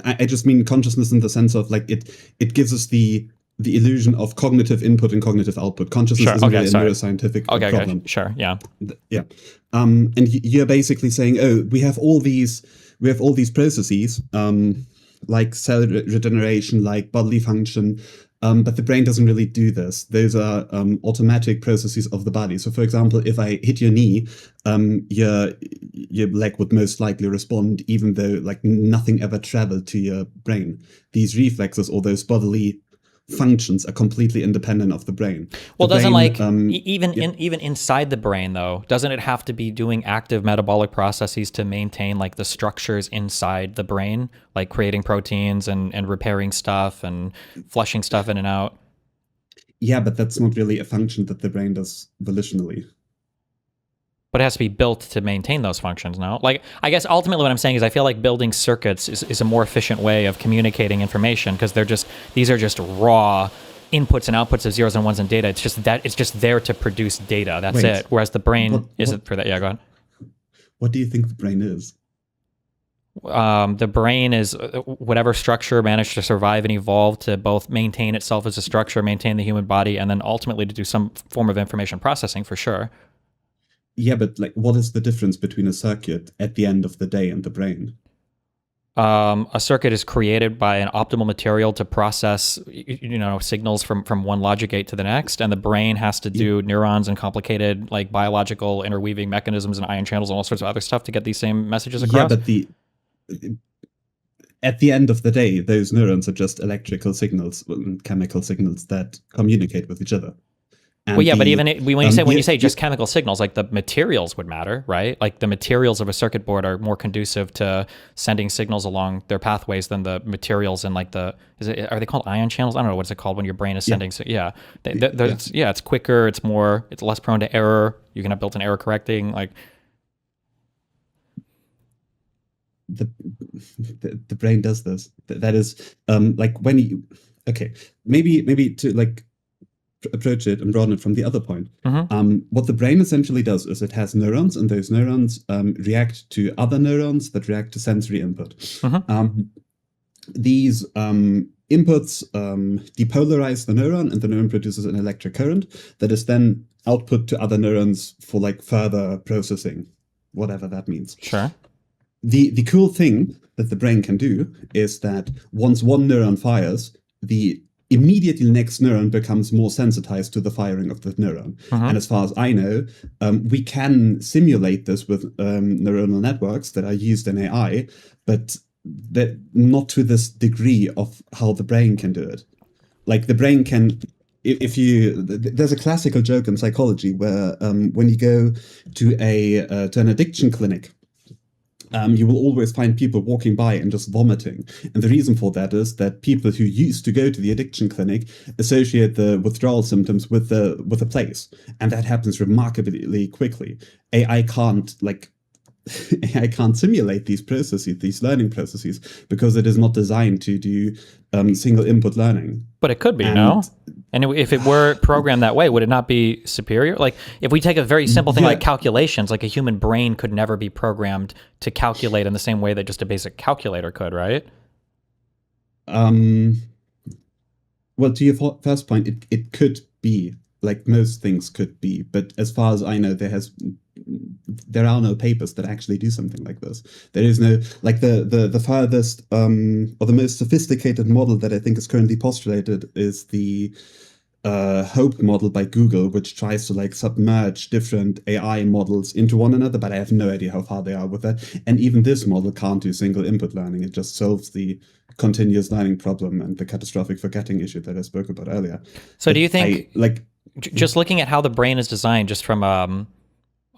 I just mean consciousness in the sense of like it gives us the illusion of cognitive input and cognitive output. Consciousness isn't really a neuroscientific problem. Okay, sure, yeah. Yeah. And you're basically saying, oh, we have all these processes. like cell regeneration, like bodily function. But the brain doesn't really do this. Those are automatic processes of the body. So, for example, if I hit your knee, your leg would most likely respond, even though like nothing ever traveled to your brain. These reflexes or those bodily functions are completely independent of the brain. Well, The doesn't brain, even inside the brain though, doesn't it have to be doing active metabolic processes to maintain like the structures inside the brain, like creating proteins and repairing stuff and flushing stuff in and out? Yeah, but that's not really a function that the brain does volitionally. But it has to be built to maintain those functions, no? Like, I guess ultimately what I'm saying is I feel like building circuits is a more efficient way of communicating information because these are just raw inputs and outputs of zeros and ones in data. It's just there to produce data. That's Wait, it. Whereas the brain what- isn't for that. Yeah, go ahead. What do you think the brain is? The brain is whatever structure managed to survive and evolve to both maintain itself as a structure, maintain the human body, and then ultimately to do some form of information processing for sure. Yeah, but like, what is the difference between a circuit at the end of the day and the brain? A circuit is created by an optimal material to process, signals from one logic gate to the next, and the brain has to do neurons and complicated like biological interweaving mechanisms and ion channels and all sorts of other stuff to get these same messages across. Yeah, but at the end of the day, those neurons are just electrical signals, chemical signals that communicate with each other. And Well, yeah, but the- even when you say yeah, just chemical signals, like the materials would matter, right? Like the materials of a circuit board are more conducive to sending signals along their pathways than the materials in like are they called ion channels? I don't know what's it called when your brain is sending. Yeah, it's quicker, it's less prone to error. You can have built-in error correcting. Like the brain does this. That is like when you maybe to like approach it and broaden it from the other point. What the brain essentially does is it has neurons, and those neurons react to other neurons that react to sensory input. These inputs depolarize the neuron, and the neuron produces an electric current that is then output to other neurons for like further processing, whatever that means. Sure. The cool thing that the brain can do is that once one neuron fires, the immediately next neuron becomes more sensitized to the firing of that neuron. And as far as I know, we can simulate this with neuronal networks that are used in AI, but that not to this degree of how the brain can do it. Like the brain can, there's a classical joke in psychology where when you go to an addiction clinic, you will always find people walking by and just vomiting. And the reason for that is that people who used to go to the addiction clinic associate the withdrawal symptoms with the place. And that happens remarkably quickly. AI can't simulate these processes, these learning processes, because it is not designed to do single input learning. But it could be, no? And if it were programmed that way, would it not be superior? Like if we take a very simple thing like calculations, like a human brain could never be programmed to calculate in the same way that just a basic calculator could, right? Well, to your first point, it could be, like most things could be, but as far as I know, there are no papers that actually do something like this. There is no, like the farthest or the most sophisticated model that I think is currently postulated is the HOPE model by Google, which tries to like submerge different AI models into one another, but I have no idea how far they are with that. And even this model can't do single input learning. It just solves the continuous learning problem and the catastrophic forgetting issue that I spoke about earlier. So do you think, just looking at how the brain is designed, just from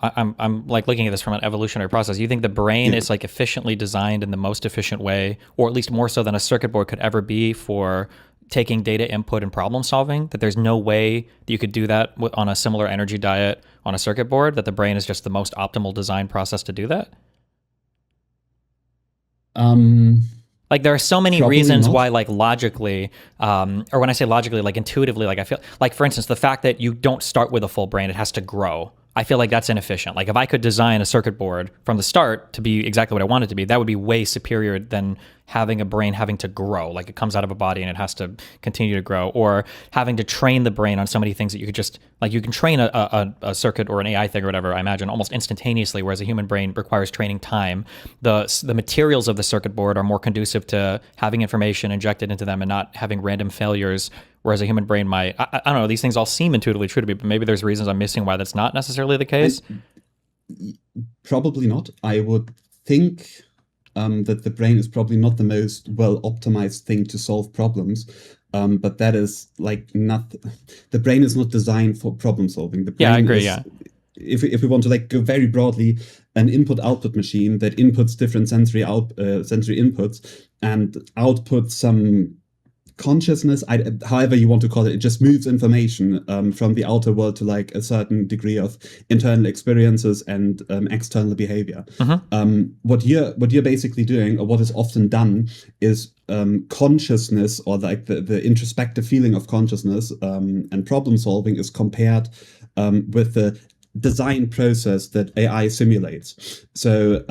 I'm like looking at this from an evolutionary process. You think the brain is like efficiently designed in the most efficient way, or at least more so than a circuit board could ever be for taking data input and problem solving? That there's no way that you could do that on a similar energy diet on a circuit board, that the brain is just the most optimal design process to do that? Like there are so many reasons why, like logically, or when I say logically, like intuitively, like I feel like, for instance, the fact that you don't start with a full brain, it has to grow. I feel like that's inefficient. Like if I could design a circuit board from the start to be exactly what I want it to be, that would be way superior than having a brain having to grow, like it comes out of a body and it has to continue to grow, or having to train the brain on so many things that you could just, like you can train a circuit or an AI thing or whatever, I imagine, almost instantaneously, whereas a human brain requires training time. The materials of the circuit board are more conducive to having information injected into them and not having random failures, whereas a human brain might, I don't know, these things all seem intuitively true to me, but maybe there's reasons I'm missing why that's not necessarily the case. Probably not. I would think that the brain is probably not the most well optimized thing to solve problems. But that is like not, the brain is not designed for problem solving. The brain I agree. is, if we want to like go very broadly, an input-output machine that inputs different sensory inputs and outputs some consciousness, however you want to call it. It just moves information from the outer world to like a certain degree of internal experiences and external behavior. What you're basically doing, or what is often done, is consciousness, or like the introspective feeling of consciousness and problem solving is compared with the design process that AI simulates. So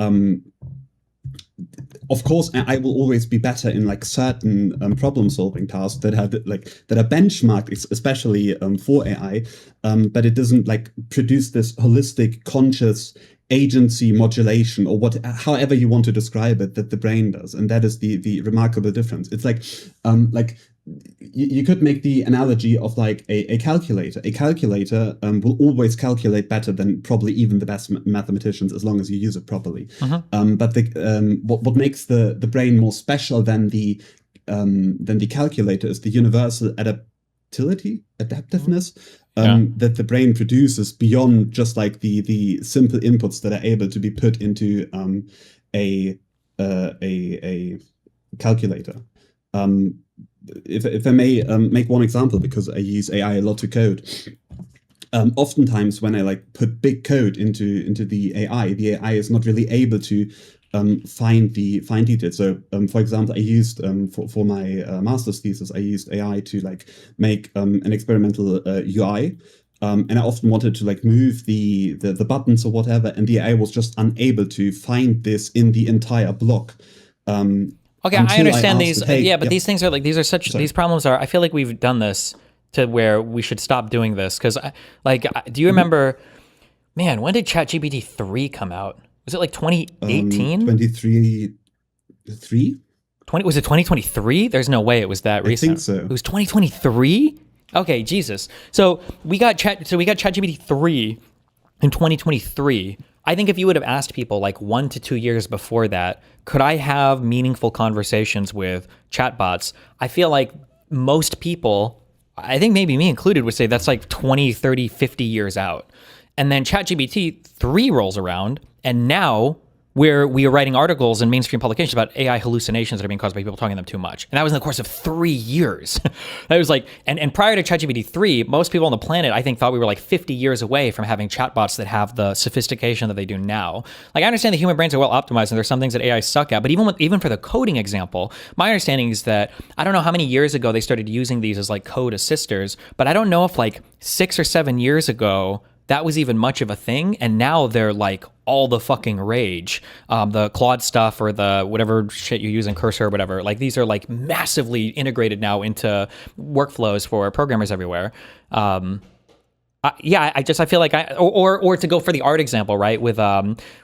of course, I will always be better in like certain problem-solving tasks that are benchmarked, especially for AI, but it doesn't like produce this holistic, conscious agency modulation, or however you want to describe it, that the brain does, and that is the remarkable difference. It's like you could make the analogy of like a calculator. A calculator will always calculate better than probably even the best mathematicians, as long as you use it properly. But what makes the brain more special than the calculator is the universal adaptiveness that the brain produces beyond just like the simple inputs that are able to be put into a calculator. If I may make one example, because I use AI a lot to code. Oftentimes when I like put big code into the AI is not really able to find details. So for example, I used for my master's thesis, I used AI to like make an experimental UI. And I often wanted to like move the buttons or whatever, and the AI was just unable to find this in the entire block. Okay, I understand these. But these things are like, these problems are, I feel like we've done this to where we should stop doing this. Because, do you remember, man, when did ChatGPT 3 come out? Was it like 2018? 23? Was it 2023? There's no way it was that recent. I think so. It was 2023? Okay, Jesus. So we got ChatGPT 3 in 2023. I think if you would have asked people like 1 to 2 years before that, could I have meaningful conversations with chatbots? I feel like most people, I think maybe me included, would say that's like 20, 30, 50 years out. And then ChatGPT 3 rolls around, and now we are writing articles in mainstream publications about AI hallucinations that are being caused by people talking to them too much. And that was in the course of 3 years. That was like, and prior to ChatGPT 3, most people on the planet, I think, thought we were like 50 years away from having chatbots that have the sophistication that they do now. Like, I understand the human brains are well optimized and there's some things that AI suck at, but even for the coding example, my understanding is that, I don't know how many years ago they started using these as like code assisters, but I don't know if like 6 or 7 years ago, that was even much of a thing, and now they're like all the fucking rage. The Claude stuff, or the whatever shit you use in Cursor or whatever, like these are like massively integrated now into workflows for programmers everywhere. I feel like or to go for the art example, right, with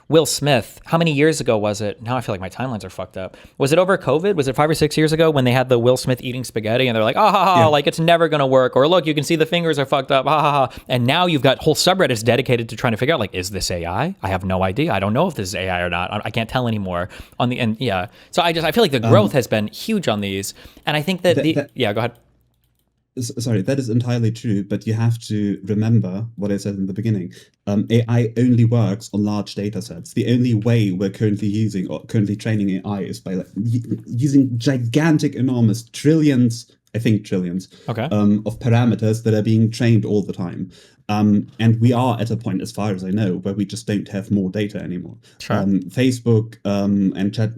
Will Smith. How many years ago was it? Now I feel like my timelines are fucked up. Was it over COVID? Was it 5 or 6 years ago when they had the Will Smith eating spaghetti and they're like, like it's never gonna work, or look, you can see the fingers are fucked up, And now you've got whole subreddits dedicated to trying to figure out, like, is this AI? I have no idea. I don't know if this is AI or not. I can't tell anymore. So I feel like the growth has been huge on these, and I think that go ahead. Sorry, that is entirely true, but you have to remember what I said in the beginning. AI only works on large data sets. The only way we're currently training AI is by using gigantic, enormous trillions of parameters that are being trained all the time. And we are at a point, as far as I know, where we just don't have more data anymore. Sure. Facebook and Chat.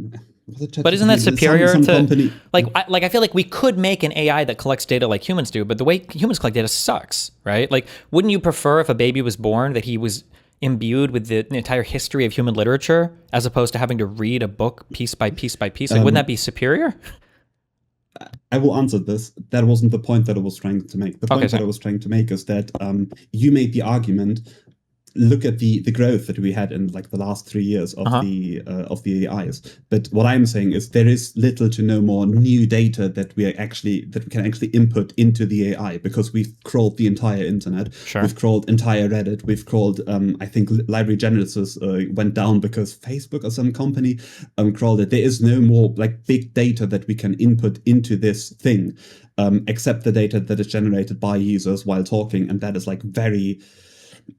But isn't that superior to company? I feel like we could make an AI that collects data like humans do, but the way humans collect data sucks, right? Like, wouldn't you prefer if a baby was born that he was imbued with the entire history of human literature as opposed to having to read a book piece by piece by piece? Like, wouldn't that be superior? I will answer this. That wasn't the point that I was trying to make. The point that I was trying to make is that you made the argument. Look at the growth that we had in like the last 3 years of the AIs. But what I'm saying is there is little to no more new data that we can actually input into the AI, because we've crawled the entire internet. Sure. We've crawled entire Reddit. We've crawled. I think Library Genesis went down because Facebook or some company crawled it. There is no more like big data that we can input into this thing, except the data that is generated by users while talking, and that is like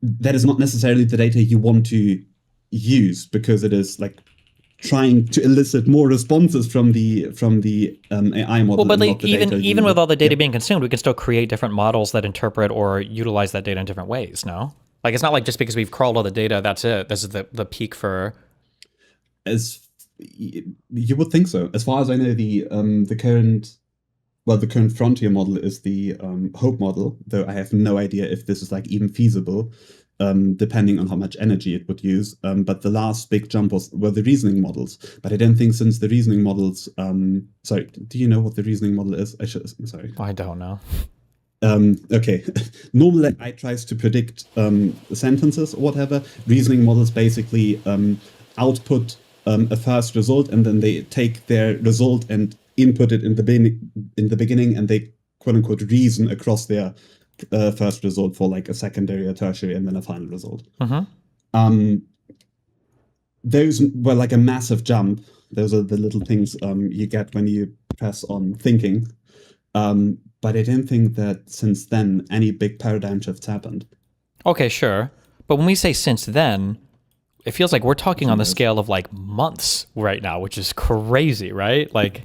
that is not necessarily the data you want to use, because it is like trying to elicit more responses from the AI model. Well, but like even with all the data being consumed, we can still create different models that interpret or utilize that data in different ways. No, like it's not like just because we've crawled all the data, that's it. This is the peak for. As you would think so. As far as I know, the current frontier model is the Hope model, though I have no idea if this is like even feasible, depending on how much energy it would use. But the last big jump were the reasoning models. But I don't think since the reasoning models, sorry, do you know what the reasoning model is? Sorry. I don't know. Okay. Normally I tries to predict sentences or whatever. Reasoning models basically output a first result, and then they take their result and input it in the beginning, and they quote unquote reason across their first result for like a secondary, a tertiary, and then a final result. Those were like a massive jump. Those are the little things you get when you press on thinking. But I don't think that since then any big paradigm shifts happened. Okay, sure. But when we say since then, it feels like we're talking on the scale of like months right now, which is crazy, right? Like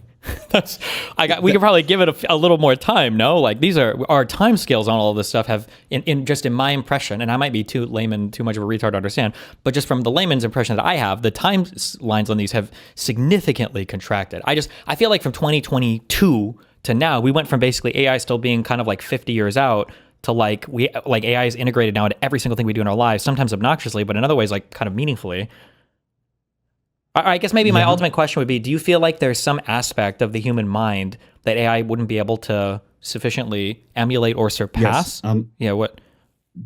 we could probably give it a little more time. No, like these are our time scales on all of this stuff have in my impression, and I might be too much of a retard to understand, but just from the layman's impression that I have, the timelines on these have significantly contracted. I feel like from 2022 to now, we went from basically AI still being kind of like 50 years out to like AI is integrated now into every single thing we do in our lives, sometimes obnoxiously, but in other ways like kind of meaningfully. I guess maybe my ultimate question would be, do you feel like there's some aspect of the human mind that AI wouldn't be able to sufficiently emulate or surpass? Yes. What?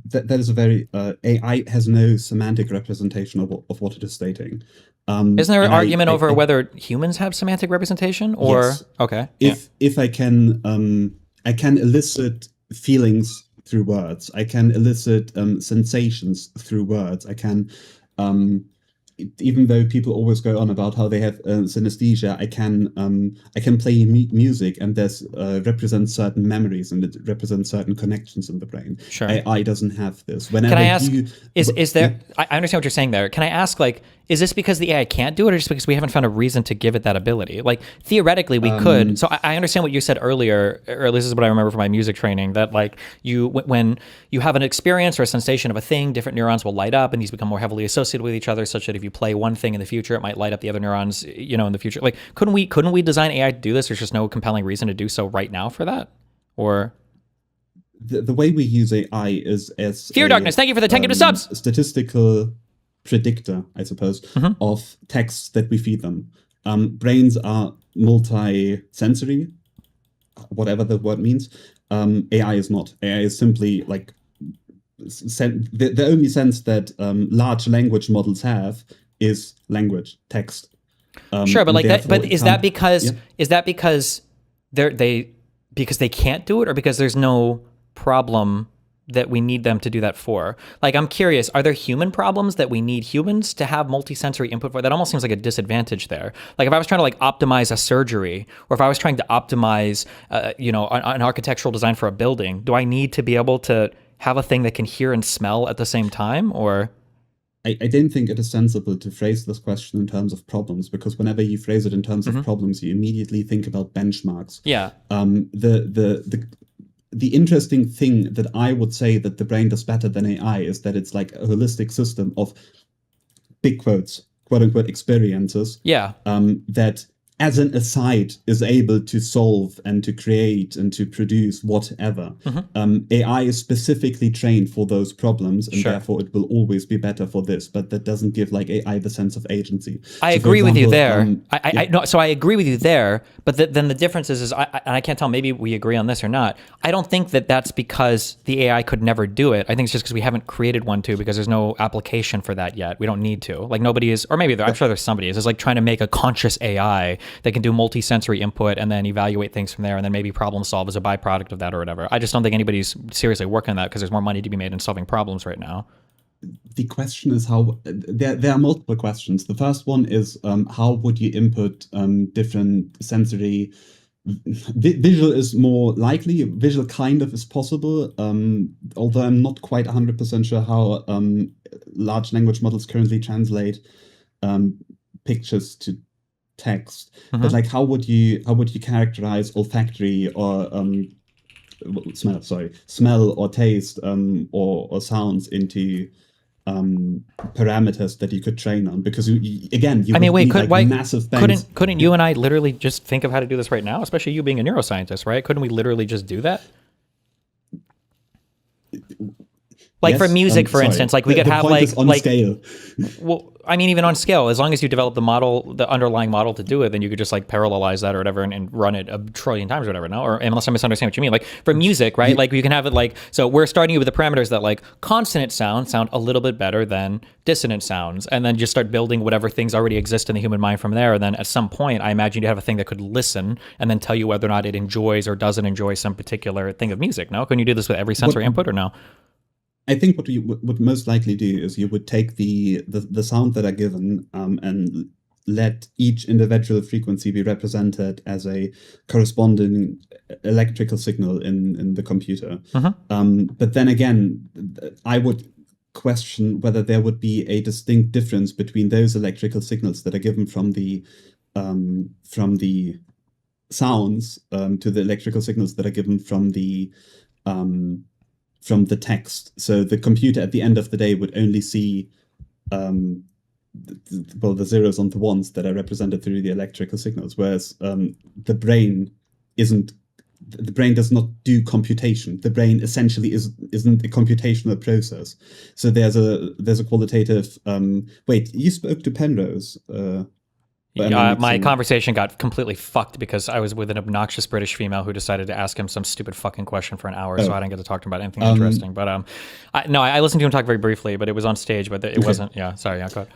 That is a very... AI has no semantic representation of what it is stating. Isn't there an argument over whether humans have semantic representation? Or yes. Okay. If I can elicit feelings through words, I can elicit sensations through words, I can... even though people always go on about how they have synesthesia, I can play music, and there's represents certain memories, and it represents certain connections in the brain. Sure. AI doesn't have this. Can I ask? Is there? I understand what you're saying there. Can I ask, like, is this because the AI can't do it, or just because we haven't found a reason to give it that ability? Like theoretically, we could. So I understand what you said earlier, or at least this is what I remember from my music training. That like when you have an experience or a sensation of a thing, different neurons will light up, and these become more heavily associated with each other, such that if you play one thing in the future, it might light up the other neurons, in the future. Like, couldn't we design AI to do this? There's just no compelling reason to do so right now for that, or the way we use AI is as Fear Darkness. Thank you for the 10 gifted subs. Statistical predictor, I suppose, of texts that we feed them. Brains are multi-sensory, whatever the word means. AI is not. AI is simply like the only sense that large language models have is language, text. Sure, but like that. But is that because they can't do it, or because there's no problem that we need them to do that for? Like, I'm curious, are there human problems that we need humans to have multisensory input for? That almost seems like a disadvantage there. Like if I was trying to like optimize a surgery, or if I was trying to optimize, an architectural design for a building, do I need to be able to have a thing that can hear and smell at the same time? Or I don't think it is sensible to phrase this question in terms of problems, because whenever you phrase it in terms of problems, you immediately think about benchmarks. Yeah. The interesting thing that I would say that the brain does better than AI is that it's like a holistic system of big quotes, quote unquote, experiences. Yeah. That as an aside, is able to solve and to create and to produce whatever. AI is specifically trained for those problems, and Sure. therefore it will always be better for this. But that doesn't give like AI the sense of agency. I So, for agree with you example, there. I no, so I agree with you there. But then the difference is and I can't tell. Maybe we agree on this or not. I don't think that that's because the AI could never do it. I think it's just because we haven't created one to, because there's no application for that yet. We don't need to. Like nobody is, or maybe I'm sure there's somebody is. It's like trying to make a conscious AI that can do multi-sensory input and then evaluate things from there, and then maybe problem solve as a byproduct of that or whatever. I just don't think anybody's seriously working on that because there's more money to be made in solving problems right now. the question is how there are multiple questions. The first one is how would you input different sensory. Visual is more likely. Visual kind of is possible, although I'm not quite 100% sure how large language models currently translate pictures to text. But like, how would you characterize olfactory or smell or taste or sounds into parameters that you could train on? Because again, you would need like massive banks. Couldn't you and I literally just think of how to do this right now? Especially you being a neuroscientist, right? Couldn't we literally just do that? Like Yes, for music, for sorry. instance, like we The could have point like is on scale. Well, I mean, even on scale, as long as you develop the model, the underlying model to do it, then you could just like parallelize that or whatever and run it a trillion times or whatever. No, or unless I misunderstand what you mean. Like for music, right? Like you can have it like, so we're starting you with the parameters that like consonant sounds sound a little bit better than dissonant sounds, and then just start building whatever things already exist in the human mind from there. And then at some point, I imagine you'd have a thing that could listen and then tell you whether or not it enjoys or doesn't enjoy some particular thing of music. No, can you do this with every sensory input or no? I think what you would most likely do is you would take the sound that are given and let each individual frequency be represented as a corresponding electrical signal in the computer. But then again, I would question whether there would be a distinct difference between those electrical signals that are given from the sounds to the electrical signals that are given from the text. So the computer at the end of the day would only see the zeros and the ones that are represented through the electrical signals, whereas the brain does not do computation. The brain essentially isn't a computational process. So there's a qualitative wait, you spoke to Penrose. My conversation got completely fucked because I was with an obnoxious British female who decided to ask him some stupid fucking question for an hour, so I didn't get to talk to him about anything interesting. But I listened to him talk very briefly, but it was on stage, but it wasn't. Yeah, sorry. Yeah, go ahead.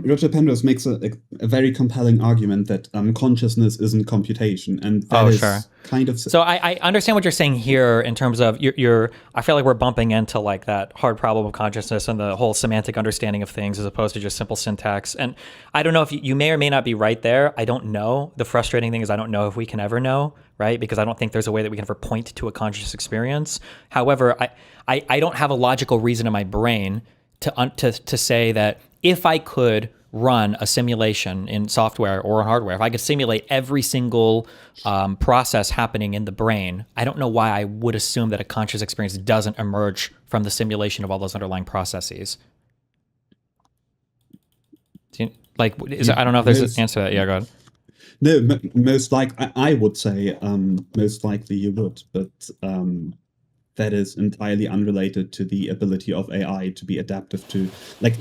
Roger Penrose makes a very compelling argument that consciousness isn't computation, and that is kind of. So I understand what you're saying here in terms of you're. I feel like we're bumping into like that hard problem of consciousness and the whole semantic understanding of things as opposed to just simple syntax. And I don't know if you may or may not be right there. I don't know. The frustrating thing is I don't know if we can ever know, right? Because I don't think there's a way that we can ever point to a conscious experience. However, I don't have a logical reason in my brain to say that if I could run a simulation in software or in hardware, if I could simulate every single process happening in the brain, I don't know why I would assume that a conscious experience doesn't emerge from the simulation of all those underlying processes. I don't know if there's an answer to that. Yeah, go ahead. No, most likely, I would say most likely you would, but that is entirely unrelated to the ability of AI to be adaptive to, like,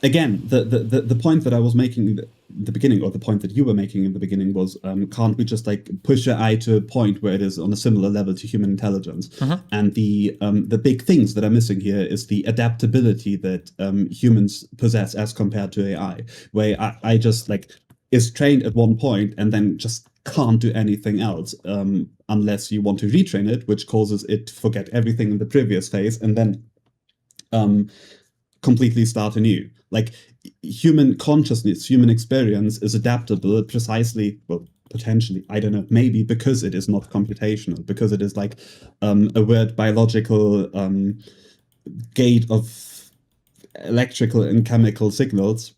again, the point that I was making at the beginning, or the point that you were making in the beginning was, can't we just like push AI to a point where it is on a similar level to human intelligence? And the big things that are missing here is the adaptability that humans possess as compared to AI, where I just like is trained at one point and then just can't do anything else unless you want to retrain it, which causes it to forget everything in the previous phase and then completely start anew. Like human consciousness, human experience is adaptable precisely, well, potentially, I don't know, maybe because it is not computational, because it is like a weird biological gate of electrical and chemical signals.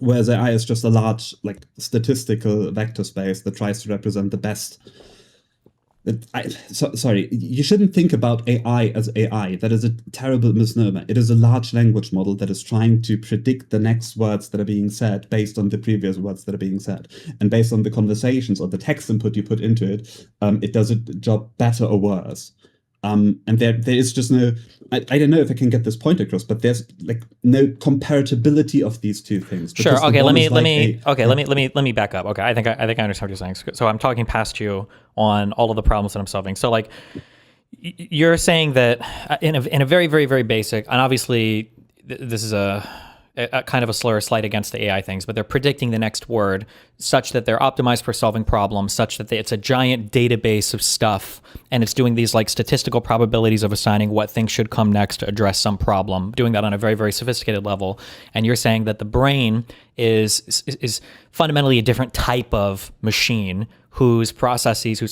Whereas AI is just a large, like, statistical vector space that tries to represent the best Sorry, you shouldn't think about AI as AI. That is a terrible misnomer. It is a large language model that is trying to predict the next words that are being said based on the previous words that are being said. And based on the conversations or the text input you put into it, it does a job better or worse. And there is just no, I don't know if I can get this point across, but there's like no comparability of these two things. Sure. Okay. Let me back up. Okay. I think I understand what you're saying. So I'm talking past you on all of the problems that I'm solving. So like, you're saying that in a very, very, very basic, and obviously this is a kind of a slur, slight against the AI things, but they're predicting the next word such that they're optimized for solving problems, such that it's a giant database of stuff, and it's doing these like statistical probabilities of assigning what things should come next to address some problem, doing that on a very, very sophisticated level. And you're saying that the brain is fundamentally a different type of machine whose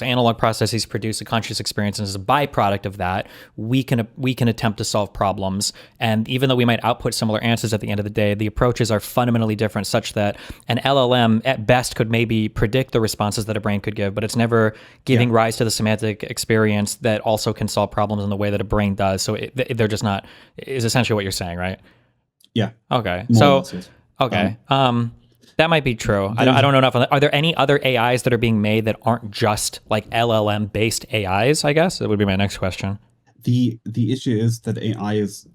analog processes produce a conscious experience, and as a byproduct of that, we can attempt to solve problems. And even though we might output similar answers at the end of the day, the approaches are fundamentally different, such that an LLM at best could maybe predict the responses that a brain could give, but it's never giving rise to the semantic experience that also can solve problems in the way that a brain does. So they're just not, is essentially what you're saying, right? Yeah. Okay. More So, or less, yes. okay. That might be true. I don't know enough on that. Are there any other AIs that are being made that aren't just like LLM based AIs? I guess that would be my next question. The issue is that AI is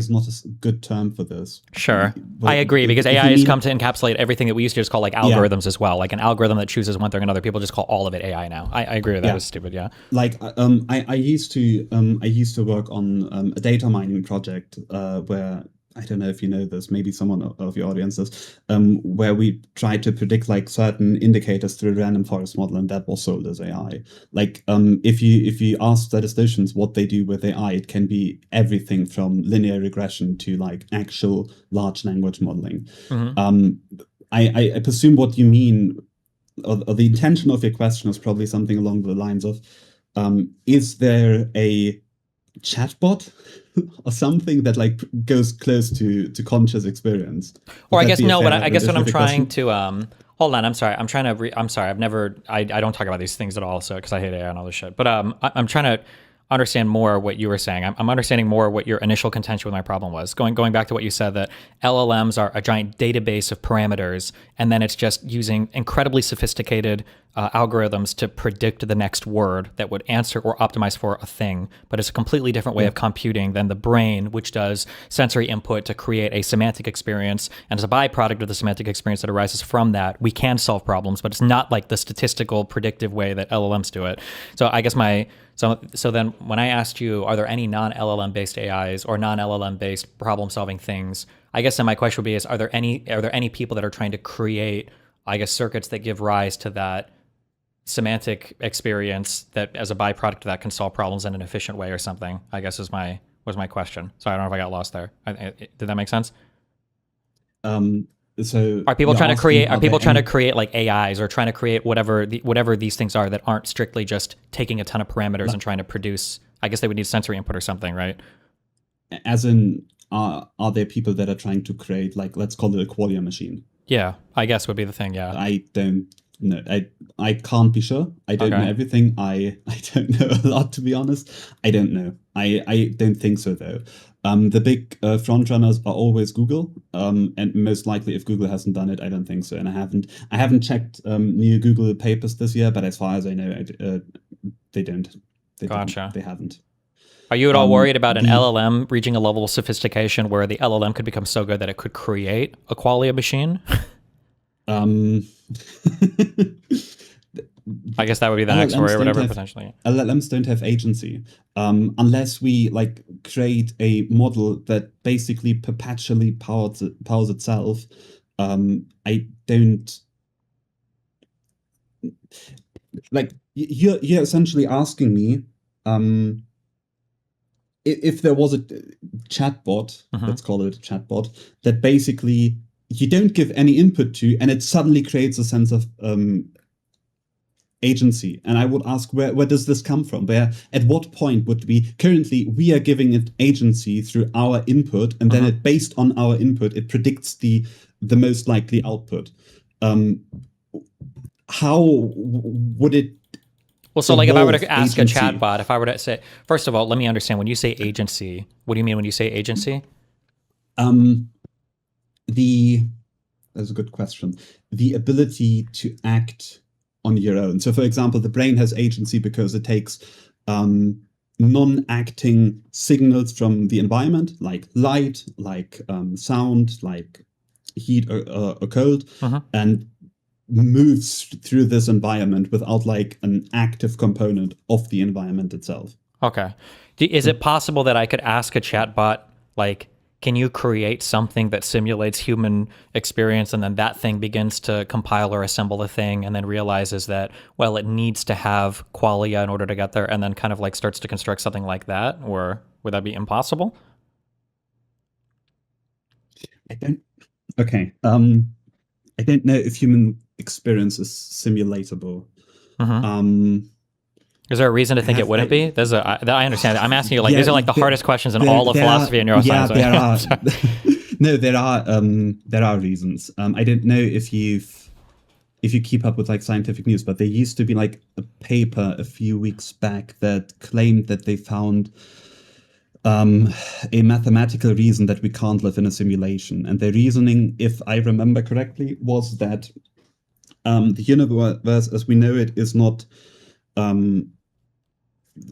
not a good term for this. Sure. But I agree, because if you AI has mean- come to encapsulate everything that we used to just call like algorithms as well. Like an algorithm that chooses one thing or another. People just call all of it AI now. I agree with that. Yeah. It's stupid. Yeah. Like I used to work on a data mining project where, I don't know if you know this, maybe someone of your audience does, where we tried to predict like certain indicators through a random forest model, and that was sold as AI. Like if you ask statisticians what they do with AI, it can be everything from linear regression to like actual large language modeling. I presume what you mean, or the intention of your question is probably something along the lines of, is there a chatbot or something that like goes close to conscious experience? Or I guess no, but I guess what I'm trying to hold on. I'm sorry. I'm sorry. I don't talk about these things at all. So because I hate AI and all this shit. But I'm trying to understand more what you were saying. I'm understanding more what your initial contention with my problem was. Going back to what you said, that LLMs are a giant database of parameters, and then it's just using incredibly sophisticated algorithms to predict the next word that would answer or optimize for a thing. But it's a completely different way of computing than the brain, which does sensory input to create a semantic experience. And as a byproduct of the semantic experience that arises from that, we can solve problems, but it's not like the statistical predictive way that LLMs do it. So I guess So then when I asked you, are there any non-LLM based AIs or non-LLM based problem solving things? I guess then my question would be, are there any people that are trying to create, I guess, circuits that give rise to that semantic experience that as a byproduct of that can solve problems in an efficient way or something? I guess was my question. So I don't know if I got lost there. Did that make sense? So are people trying to create like AIs, or trying to create whatever these things are that aren't strictly just taking a ton of parameters and trying to produce? I guess they would need sensory input or something, right? As in, are there people that are trying to create, like, let's call it a qualia machine? Yeah, I guess would be the thing. Yeah, I don't know. I can't be sure. I don't know everything. I don't know a lot, to be honest. I don't know. I don't think so though. The big front runners are always Google, and most likely, if Google hasn't done it, I don't think so. And I haven't checked new Google papers this year, but as far as I know, they don't. Gotcha. They haven't. Are you at all worried about an LLM reaching a level of sophistication where the LLM could become so good that it could create a qualia machine? I guess that would be the next story or whatever, potentially. LLMs don't have agency unless we like create a model that basically perpetually powers itself. I don't like. You're essentially asking me if there was a chatbot, let's call it a chatbot, that basically you don't give any input to, and it suddenly creates a sense of agency. And I would ask, where does this come from? At what point would currently we are giving it agency through our input, and then based on our input, it predicts the most likely output. How would it Well, so like if I were to evolve ask a agency. chatbot, if I were to say, first of all, let me understand. When you say agency, what do you mean when you say agency? That's a good question. The ability to act on your own. So, for example, the brain has agency because it takes non-acting signals from the environment, like light, like sound, like heat or cold, and moves through this environment without like an active component of the environment itself. Okay. Is it possible that I could ask a chatbot, like, can you create something that simulates human experience, and then that thing begins to compile or assemble a thing and then realizes that, well, it needs to have qualia in order to get there, and then kind of like starts to construct something like that? Or would that be impossible? I don't know if human experience is simulatable. Is there a reason to think it wouldn't be? I understand. I'm asking you, like, these are like the hardest questions in all of philosophy and neuroscience. Yeah, there are. No, there are reasons. I don't know if you keep up with like scientific news, but there used to be like a paper a few weeks back that claimed that they found a mathematical reason that we can't live in a simulation. And the reasoning, if I remember correctly, was that the universe as we know it is not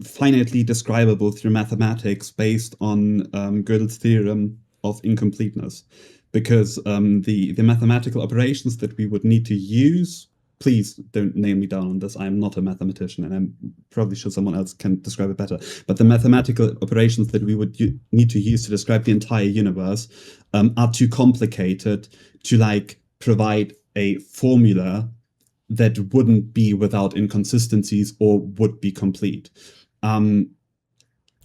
finitely describable through mathematics based on Gödel's theorem of incompleteness, because the mathematical operations that we would need to use, please don't nail me down on this, I'm not a mathematician, and I'm probably sure someone else can describe it better, but the mathematical operations that we would need to use to describe the entire universe are too complicated to like provide a formula that wouldn't be without inconsistencies or would be complete. Can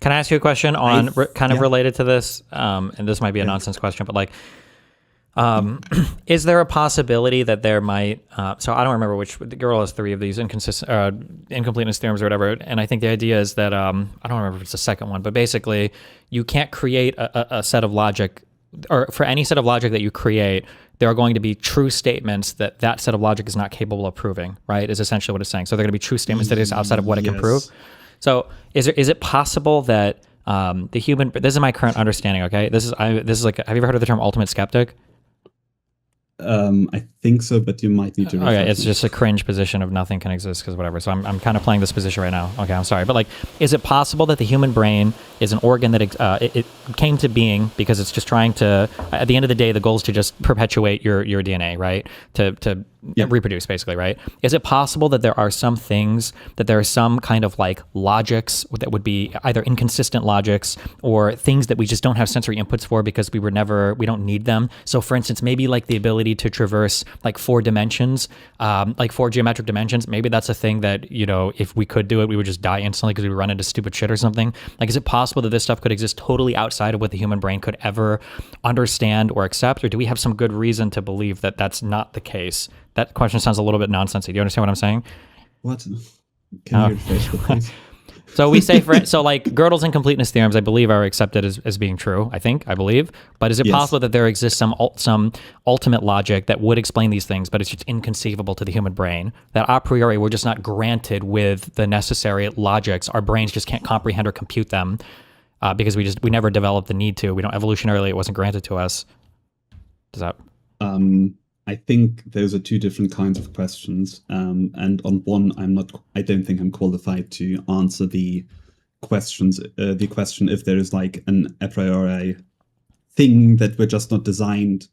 I ask you a question on related to this? And this might be a nonsense question, but like, is there a possibility that there might? So I don't remember which. The girl has 3 of these incompleteness theorems or whatever, and I think the idea is that I don't remember if it's the second one, but basically, you can't create a set of logic, or for any set of logic that you create, there are going to be true statements that set of logic is not capable of proving, right? Is essentially what it's saying. So they're going to be true statements that is outside of what it can prove. So is it possible that the human? This is my current understanding. Okay, this is like. Have you ever heard of the term ultimate skeptic? I think so, but you might need to. Okay, it's just a cringe position of nothing can exist because whatever. So I'm kind of playing this position right now. Okay, I'm sorry, but like, is it possible that the human brain is an organ that it came to being because it's just trying to? At the end of the day, the goal is to just perpetuate your DNA, right? To reproduce, basically, right? Is it possible that there are some things, that there are some kind of like logics that would be either inconsistent logics or things that we just don't have sensory inputs for because we don't need them? So for instance, maybe like the ability to traverse like 4 dimensions, like 4 geometric dimensions, maybe that's a thing that, you know, if we could do it, we would just die instantly because we would run into stupid shit or something. Like, is it possible that this stuff could exist totally outside of what the human brain could ever understand or accept? Or do we have some good reason to believe that that's not the case? That question sounds a little bit nonsensy. Do you understand what I'm saying? What? Can you rephrase that, please? So we say, so like Gödel's incompleteness theorems, I believe, are accepted as being true. I believe. But is it possible that there exists some ultimate logic that would explain these things, but it's just inconceivable to the human brain? That a priori we're just not granted with the necessary logics. Our brains just can't comprehend or compute them because we never developed the need to. We don't evolutionarily. It wasn't granted to us. Does that? I think those are 2 different kinds of questions, and on one, I don't think I'm qualified to answer the question if there is like an a priori thing that we're just not designed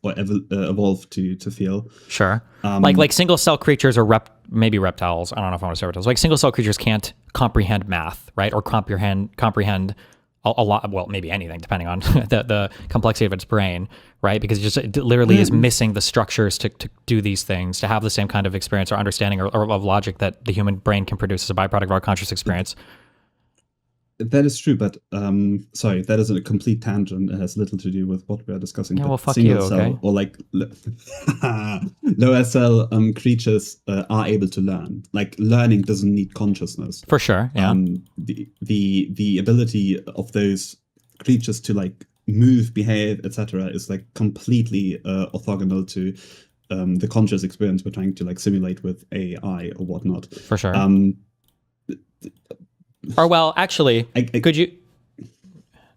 or evolved to feel. Sure. Like single cell creatures or maybe reptiles. I don't know if I want to say reptiles. Like single cell creatures can't comprehend math, right? Or comprehend a lot, well, maybe anything, depending on the complexity of its brain, right? Because it literally is missing the structures to do these things, to have the same kind of experience or understanding or of logic that the human brain can produce as a byproduct of our conscious experience. That is true, but sorry, that is a complete tangent. It has little to do with what we are discussing. Yeah, but well, fuck single you, cell okay? or like lower cell creatures are able to learn. Like learning doesn't need consciousness. For sure, yeah. The ability of those creatures to like move, behave, etc., is like completely orthogonal to the conscious experience we're trying to like simulate with AI or whatnot. For sure. Or well, actually, could you?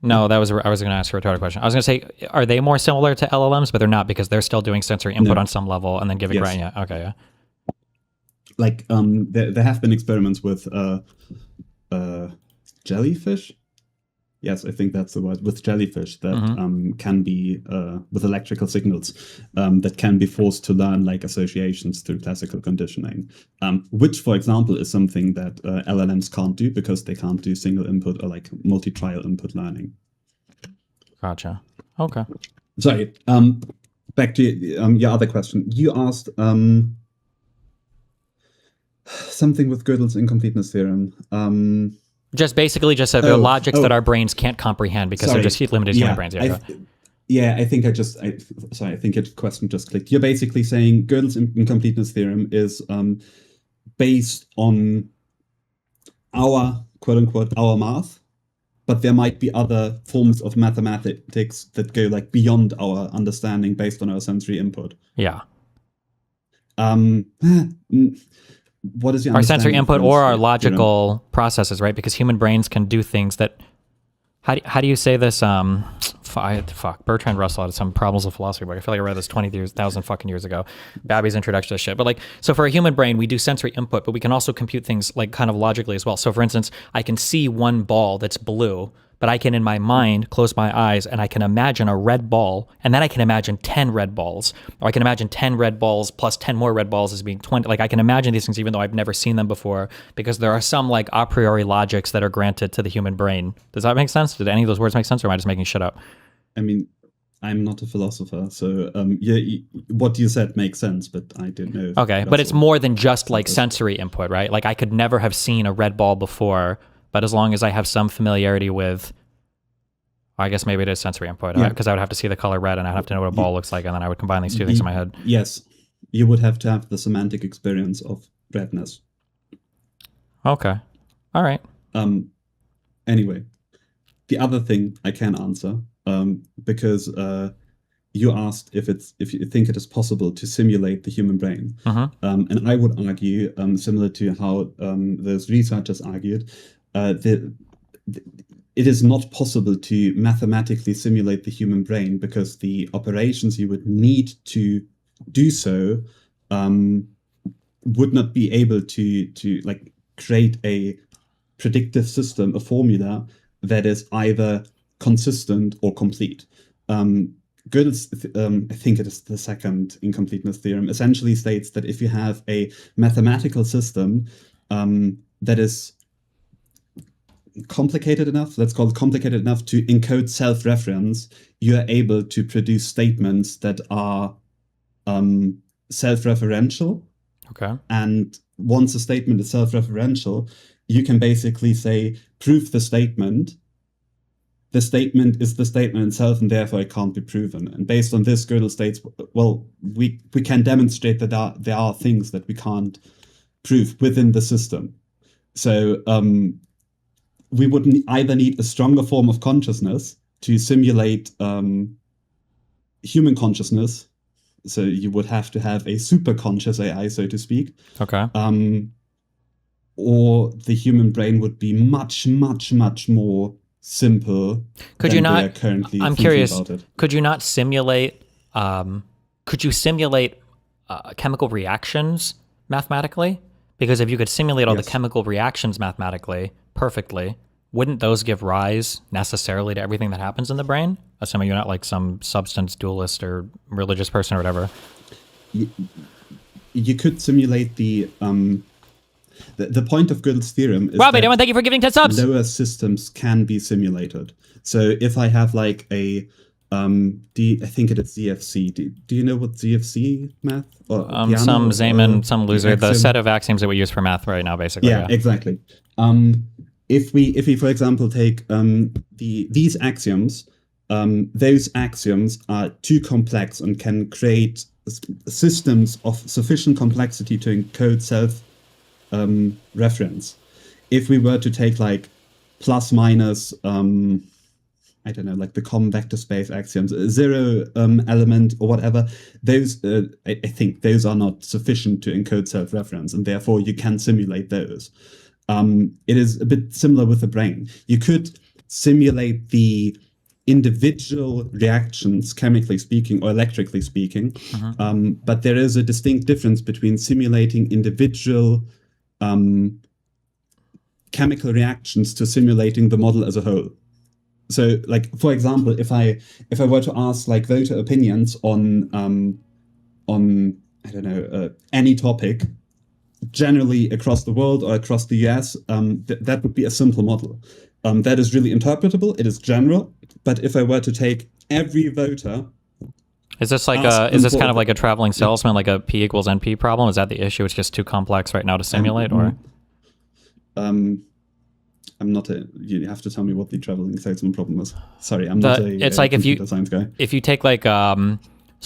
No, I was going to ask a rhetorical question. I was going to say, are they more similar to LLMs, but they're not because they're still doing sensory input on some level and then giving Yes. right. Yeah. Okay. Yeah. Like there have been experiments with jellyfish. Yes, I think that's the word, with jellyfish that can be with electrical signals that can be forced to learn like associations through classical conditioning, which, for example, is something that LLMs can't do because they can't do single input or like multi-trial input learning. Gotcha. Okay. Sorry. Back to your other question. You asked something with Gödel's incompleteness theorem. Just basically just said they're logics that our brains can't comprehend because they're just limited to human brains. Yeah, I think I think your question just clicked. You're basically saying Gödel's incompleteness theorem is based on our quote unquote our math, but there might be other forms of mathematics that go like beyond our understanding based on our sensory input. Yeah. What is your our sensory input or our logical theorem? processes, right? Because human brains can do things that. How do you say this? Fuck. Bertrand Russell had some problems with philosophy book. I feel like I read this 20,000 fucking years ago. Babby's introduction to this shit. But like, so for a human brain, we do sensory input, but we can also compute things like kind of logically as well. So for instance, I can see one ball that's blue, but I can in my mind close my eyes and I can imagine a red ball, and then I can imagine 10 red balls, or I can imagine 10 red balls plus 10 more red balls as being 20. Like I can imagine these things even though I've never seen them before, because there are some like a priori logics that are granted to the human brain. Does that make sense? Did any of those words make sense, or am I just making shit up? I mean, I'm not a philosopher, so what you said makes sense, but I don't know. Okay, but it's more than just like sensory input, right? Like I could never have seen a red ball before, but as long as I have some familiarity with, I guess maybe it is sensory input, because I would have to see the color red and I'd have to know what a ball looks like, and then I would combine these two things in my head. Yes, you would have to have the semantic experience of redness. Okay, all right. Anyway, the other thing I can answer, because you asked if you think it is possible to simulate the human brain, and I would argue, similar to how those researchers argued, that it is not possible to mathematically simulate the human brain because the operations you would need to do so would not be able to like create a predictive system, a formula that is either consistent or complete. Gödel's, I think it is the second incompleteness theorem, essentially states that if you have a mathematical system that is complicated enough, let's call it complicated enough to encode self-reference, you are able to produce statements that are self-referential. Okay. And once a statement is self-referential, you can basically say, prove the statement. The statement is the statement itself, and therefore it can't be proven. And based on this, Gödel states, well, we can demonstrate that there are things that we can't prove within the system. So we would either need a stronger form of consciousness to simulate human consciousness. So you would have to have a super conscious AI, so to speak. Okay. Or the human brain would be much, much, much more simple. Could you not? Currently I'm curious. about it. Could you not simulate? Could you simulate chemical reactions mathematically? Because if you could simulate all the chemical reactions mathematically perfectly, wouldn't those give rise necessarily to everything that happens in the brain? Assuming you're not like some substance dualist or religious person or whatever. You could simulate the point of Gödel's theorem is Robbie, that everyone, thank you for giving 10 subs. lower systems can be simulated. So if I have like a I think it is ZFC. Do you know what ZFC math? Or piano, some Zeman, some loser. The axiom? set of axioms that we use for math right now, basically. Yeah, exactly. If we, for example, take these axioms, those axioms are too complex and can create systems of sufficient complexity to encode self reference. If we were to take like plus minus I don't know, like the common vector space axioms, zero element or whatever, those, I think those are not sufficient to encode self-reference, and therefore you can simulate those. It is a bit similar with the brain. You could simulate the individual reactions, chemically speaking or electrically speaking, but there is a distinct difference between simulating individual chemical reactions to simulating the model as a whole. So, like, for example, if I were to ask like voter opinions on I don't know, any topic, generally across the world or across the US, that would be a simple model. That is really interpretable. It is general. But if I were to take every voter, is this like is this kind of like a traveling salesman, like a P equals NP problem? Is that the issue? It's just too complex right now to simulate, or? I'm not a. You have to tell me what the traveling salesman problem is. Sorry, I'm not a. It's like if you science guy. If you take like so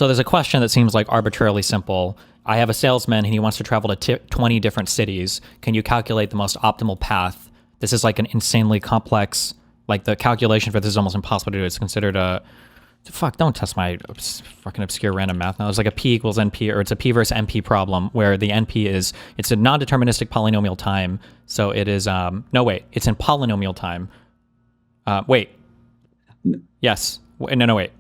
there's a question that seems like arbitrarily simple. I have a salesman and he wants to travel to 20 different cities. Can you calculate the most optimal path? This is like an insanely complex. Like the calculation for this is almost impossible to do. It's considered a don't test my fucking obscure random math now. It's like a P equals NP, or it's a P versus NP problem where the NP is, it's a non-deterministic polynomial time. So it is, no, wait, it's in polynomial time. Wait, yes, no, wait.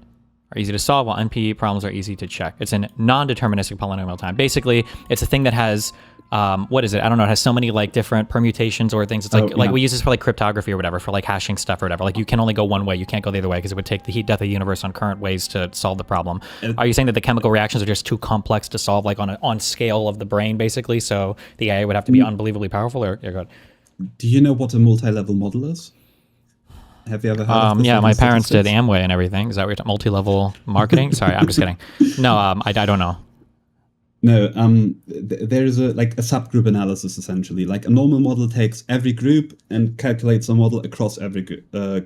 Are easy to solve, while NP problems are easy to check. It's in non-deterministic polynomial time. Basically, it's a thing that has, what is it? I don't know. It has so many like different permutations or things. It's like we use this for like cryptography or whatever, for like hashing stuff or whatever. Like you can only go one way. You can't go the other way because it would take the heat death of the universe on current ways to solve the problem. Are you saying that the chemical reactions are just too complex to solve, like on scale of the brain, basically? So the AI would have to be unbelievably powerful. Or go ahead. Do you know what a multi-level model is? Have you ever heard of this? Yeah, my parents did Amway and everything. Is that what you're talking, multi-level marketing? Sorry, I'm just kidding. No, I don't know. No, there is a subgroup analysis essentially. Like a normal model takes every group and calculates a model across every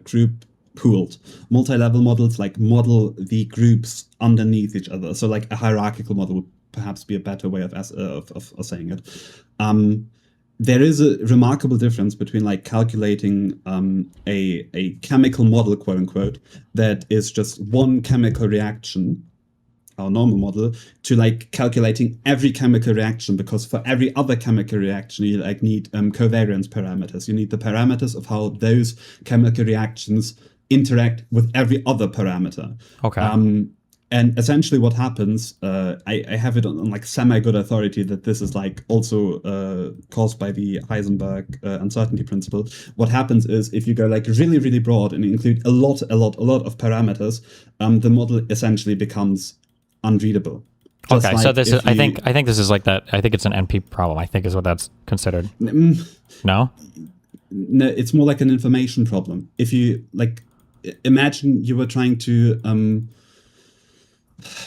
group pooled. Multi-level models like model the groups underneath each other. So like a hierarchical model would perhaps be a better way of saying it. There is a remarkable difference between like calculating a chemical model, quote unquote, that is just one chemical reaction, our normal model, to like calculating every chemical reaction, because for every other chemical reaction you like need covariance parameters. You need the parameters of how those chemical reactions interact with every other parameter. Okay. And essentially what happens, I have it on like semi-good authority that this is like also caused by the Heisenberg uncertainty principle. What happens is if you go like really, really broad and include a lot of parameters, the model essentially becomes unreadable. Just okay, like so this is, you, I think this is like that. I think it's an NP problem. I think is what that's considered. No, it's more like an information problem. If you like, imagine you were trying to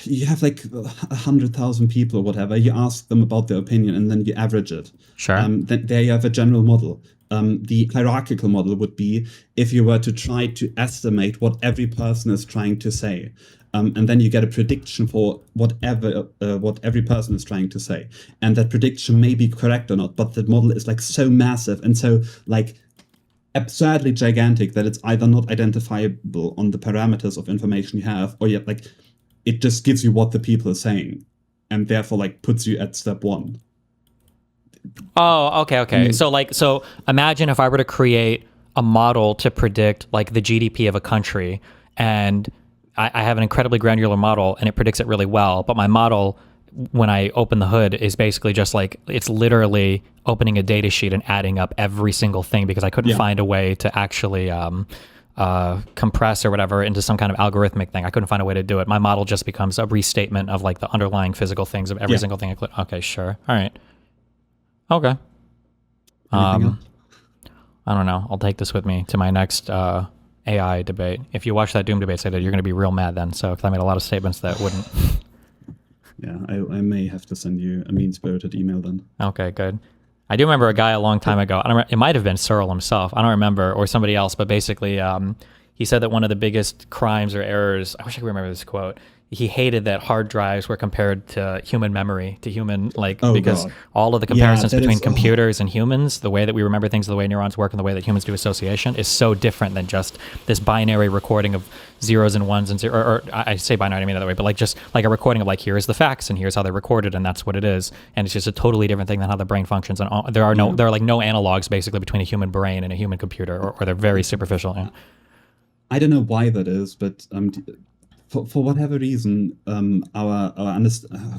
you have like 100,000 people or whatever. You ask them about their opinion and then you average it. Sure. Then there you have a general model. The hierarchical model would be if you were to try to estimate what every person is trying to say. And then you get a prediction for what every person is trying to say. And that prediction may be correct or not, but the model is like so massive and so like absurdly gigantic that it's either not identifiable on the parameters of information you have, or yet like it just gives you what the people are saying and therefore like puts you at step one. Oh, okay. So imagine if I were to create a model to predict like the GDP of a country, and I have an incredibly granular model and it predicts it really well, but my model, when I open the hood, is basically just like, it's literally opening a data sheet and adding up every single thing because I couldn't find a way to actually compress or whatever into some kind of algorithmic thing. I couldn't find a way to do it. My model just becomes a restatement of like the underlying physical things of every single thing I click. Okay, sure. All right. Okay. I don't know. I'll take this with me to my next AI debate. If you watch that Doom debate, say that you're going to be real mad then. So, because I made a lot of statements that wouldn't. Yeah, I may have to send you a mean-spirited email then. Okay, good. I do remember a guy a long time ago. It might have been Searle himself. I don't remember, or somebody else. But basically, he said that one of the biggest crimes or errors. I wish I could remember this quote. he hated that hard drives were compared to human memory, to human, like, Oh, because God. all of the comparisons that between is- computers and humans, the way that we remember things, the way neurons work, and the way that humans do association is so different than just this binary recording of zeros and ones and zero, or I say binary, I mean that way, but like just like a recording of like, here's the facts and here's how they're recorded and that's what it is. And it's just a totally different thing than how the brain functions. And there are like no analogs basically between a human brain and a human computer, or they're very superficial. Yeah. I don't know why that is, but for whatever reason, our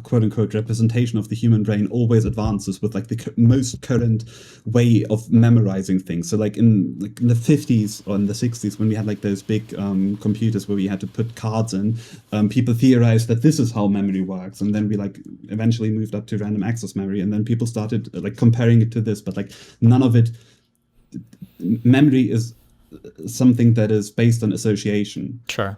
quote unquote representation of the human brain always advances with like the most current way of memorizing things. So like in the 50s or in the 60s, when we had like those big computers where we had to put cards in, people theorized that this is how memory works, and then we like eventually moved up to random access memory, and then people started like comparing it to this, but like none of it. Memory is something that is based on association. Sure.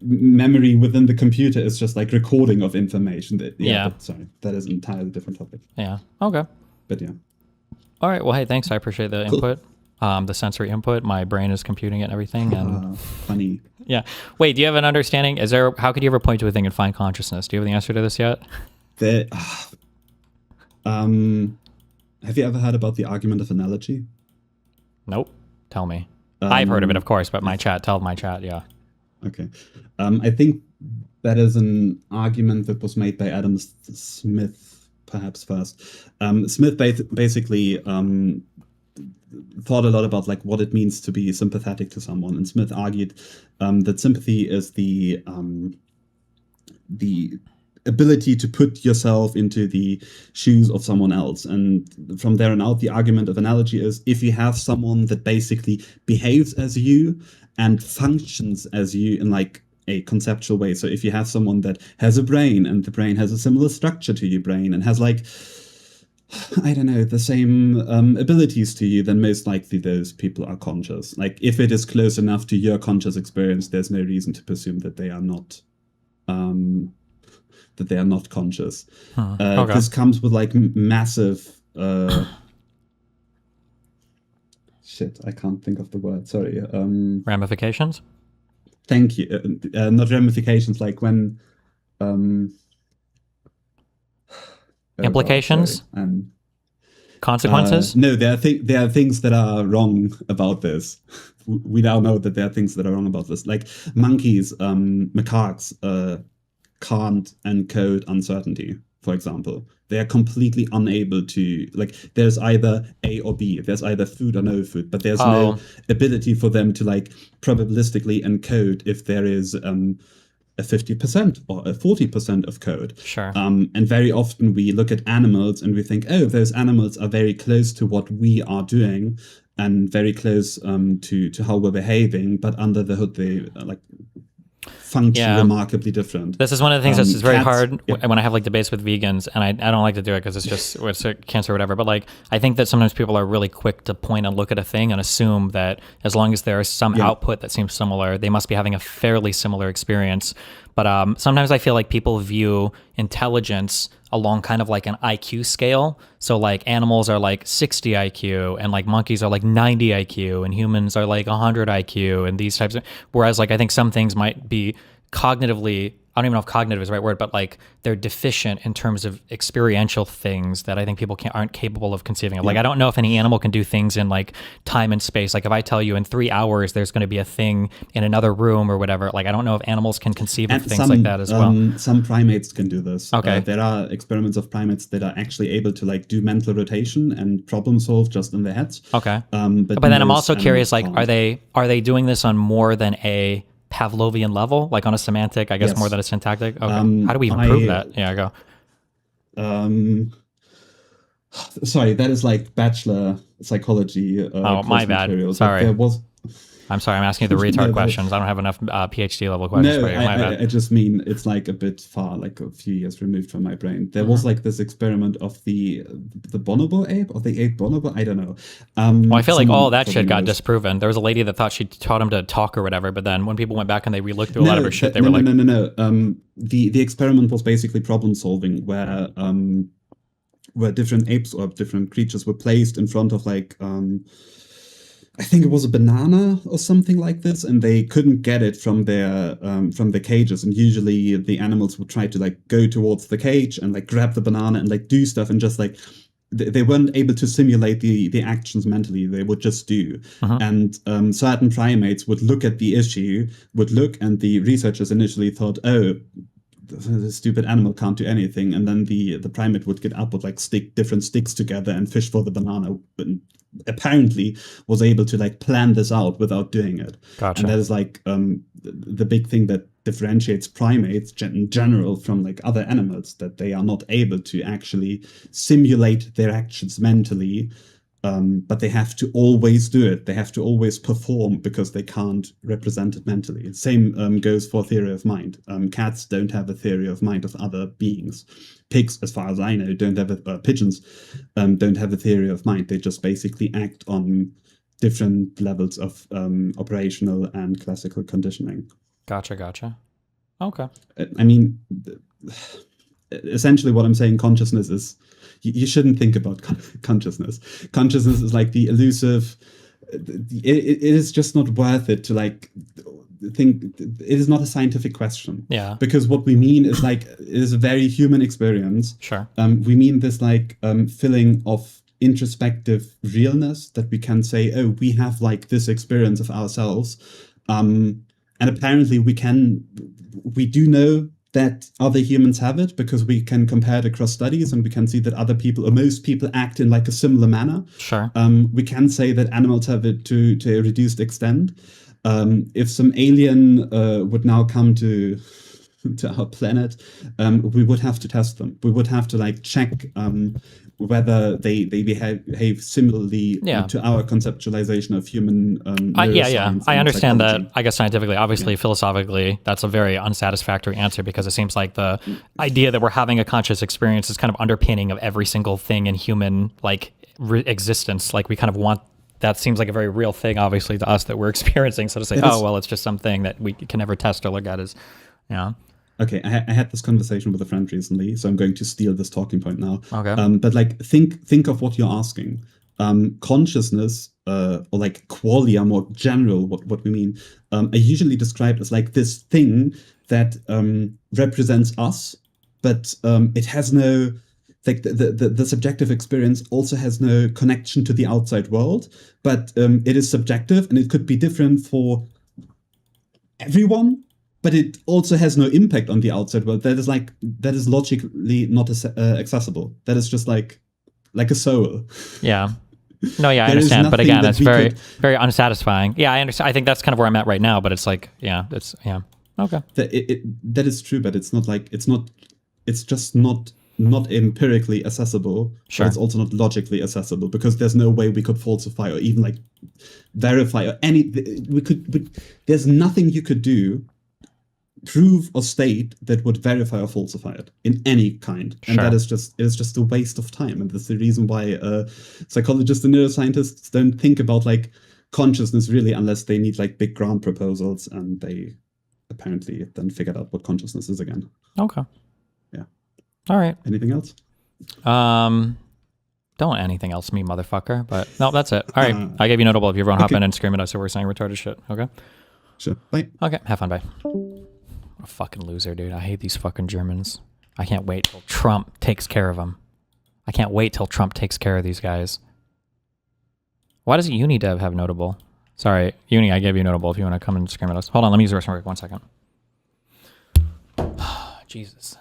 Memory within the computer is just like recording of information. Yeah. But, sorry, that is an entirely different topic. Yeah. Okay. But yeah. All right. Well, hey, thanks. I appreciate the input, the sensory input. My brain is computing it and everything. And Funny. yeah. Wait, do you have an understanding? How could you ever point to a thing and find consciousness? Do you have the answer to this yet? Have you ever heard about the argument of analogy? Nope. Tell me. I've heard of it, of course, but tell my chat. Yeah. Okay. I think that is an argument that was made by Adam Smith, perhaps first. Smith basically thought a lot about like what it means to be sympathetic to someone, and Smith argued that sympathy is the ability to put yourself into the shoes of someone else. And from there on out, the argument of analogy is if you have someone that basically behaves as you and functions as you in like a conceptual way. So if you have someone that has a brain and the brain has a similar structure to your brain and has like, I don't know, the same abilities to you, then most likely those people are conscious. Like if it is close enough to your conscious experience, there's no reason to presume that they are not conscious. Okay. This comes with like massive shit, I can't think of the word, sorry. Ramifications? Thank you. Not ramifications, like when implications? Consequences? No, there are things that are wrong about this. We now know that there are things that are wrong about this. Like monkeys, macaques can't encode uncertainty, for example. They are completely unable to, like, there's either A or B, there's either food or no food, but there's no ability for them to, like, probabilistically encode if there is a 50% or a 40% of code. Sure. And very often we look at animals and we think, oh, those animals are very close to what we are doing and very close to how we're behaving, but under the hood they function remarkably different. This is one of the things that's very hard yeah. when I have like debates with vegans, and I don't like to do it because it's cancer or whatever, but like I think that sometimes people are really quick to point and look at a thing and assume that as long as there is some output that seems similar, they must be having a fairly similar experience. But sometimes I feel like people view intelligence along kind of like an IQ scale. So like animals are like 60 IQ and like monkeys are like 90 IQ and humans are like 100 IQ and these types of, whereas like I think some things might be cognitively, I don't even know if cognitive is the right word, but like they're deficient in terms of experiential things that I think people aren't capable of conceiving of. Like I don't know if any animal can do things in like time and space. Like if I tell you in 3 hours there's going to be a thing in another room or whatever, like I don't know if animals can conceive of things like that as well. Some primates can do this. Okay. There are experiments of primates that are actually able to like do mental rotation and problem solve just in their heads. Okay. But then I'm also curious, like, can't. are they doing this on more than a Pavlovian level, like on a semantic, I guess, Yes. more than a syntactic? Okay. How do we even prove that? Yeah, go. Sorry, that is like bachelor psychology. My bad. Materials. Sorry. Like, I'm sorry, I'm asking you the retard questions. I don't have enough PhD level questions for you. My bad. I just mean it's like a bit far, like a few years removed from my brain. There was like this experiment of the bonobo ape or the ape bonobo. I don't know. Well, I feel like all that shit got knows. disproven. There was a lady that thought she taught him to talk or whatever, but then when people went back and they re-looked through a lot of her shit, they were like, no. The experiment was basically problem solving, where different apes or different creatures were placed in front of like I think it was a banana or something like this, and they couldn't get it from their cages. And usually the animals would try to like go towards the cage and like grab the banana and like do stuff, and just like they weren't able to simulate the actions mentally. They would just do. And certain primates would look at the issue, and the researchers initially thought, oh, the stupid animal can't do anything, and then the primate would get up, would like stick different sticks together and fish for the banana, and apparently was able to like plan this out without doing it. Gotcha. And that is like the big thing that differentiates primates in general from like other animals, that they are not able to actually simulate their actions mentally. But they have to always do it. They have to always perform because they can't represent it mentally. Same goes for theory of mind. Cats don't have a theory of mind of other beings. Pigs, as far as I know, don't have pigeons don't have a theory of mind. They just basically act on different levels of operational and classical conditioning. Gotcha. Okay. I mean, essentially what I'm saying, consciousness is, you shouldn't think about consciousness. Consciousness is like the elusive, it is just not worth it to like think. It is not a scientific question. Yeah. Because what we mean is like, it is a very human experience. Sure. We mean this like feeling of introspective realness, that we can say, oh, we have like this experience of ourselves. And apparently we do know that other humans have it, because we can compare it across studies, and we can see that other people, or most people, act in like a similar manner. Sure. We can say that animals have it to a reduced extent. If some alien would now come to our planet, we would have to test them. We would have to like check whether they behave similarly to our conceptualization of human neuroscience. I understand psychology. that. I guess scientifically, obviously, philosophically, that's a very unsatisfactory answer, because it seems like the idea that we're having a conscious experience is kind of underpinning of every single thing in human like existence. Like we kind of want. That seems like a very real thing, obviously, to us that we're experiencing. So to say, it's just something that we can never test or look at is, Okay, I had this conversation with a friend recently, so I'm going to steal this talking point now. Okay. But like, think of what you're asking. Consciousness, or like qualia, more general, what we mean, are usually described as like this thing that represents us, but it has no, like the subjective experience also has no connection to the outside world, but it is subjective, and it could be different for everyone. But it also has no impact on the outside world. That is logically not accessible. That is just like a soul. Yeah. No, yeah, I understand. But again, it's very unsatisfying. Yeah, I understand. I think that's kind of where I'm at right now. But it's like, okay. That is true, but it's not like it's just not empirically accessible. Sure. But it's also not logically accessible, because there's no way we could falsify or even like verify or there's nothing you could do, prove or state, that would verify or falsify it in any kind. And that is just a waste of time. And that's the reason why psychologists and neuroscientists don't think about like consciousness really, unless they need like big grant proposals, and they apparently then figured out what consciousness is again. Okay. Yeah. All right. Anything else? Don't anything else, me motherfucker. But no, that's it. All right. I gave you notable. If you everyone hop in and scream at us, so we're saying retarded shit. Okay. Sure. Bye. Okay. Have fun. Bye. A fucking loser, dude. I hate these fucking Germans. I can't wait till Trump takes care of them. I can't wait till Trump takes care of these guys. Why does UniDev have notable? Sorry, Uni, I gave you notable if you want to come and scream at us. Hold on, let me use the restroom quick. 1 second. Jesus.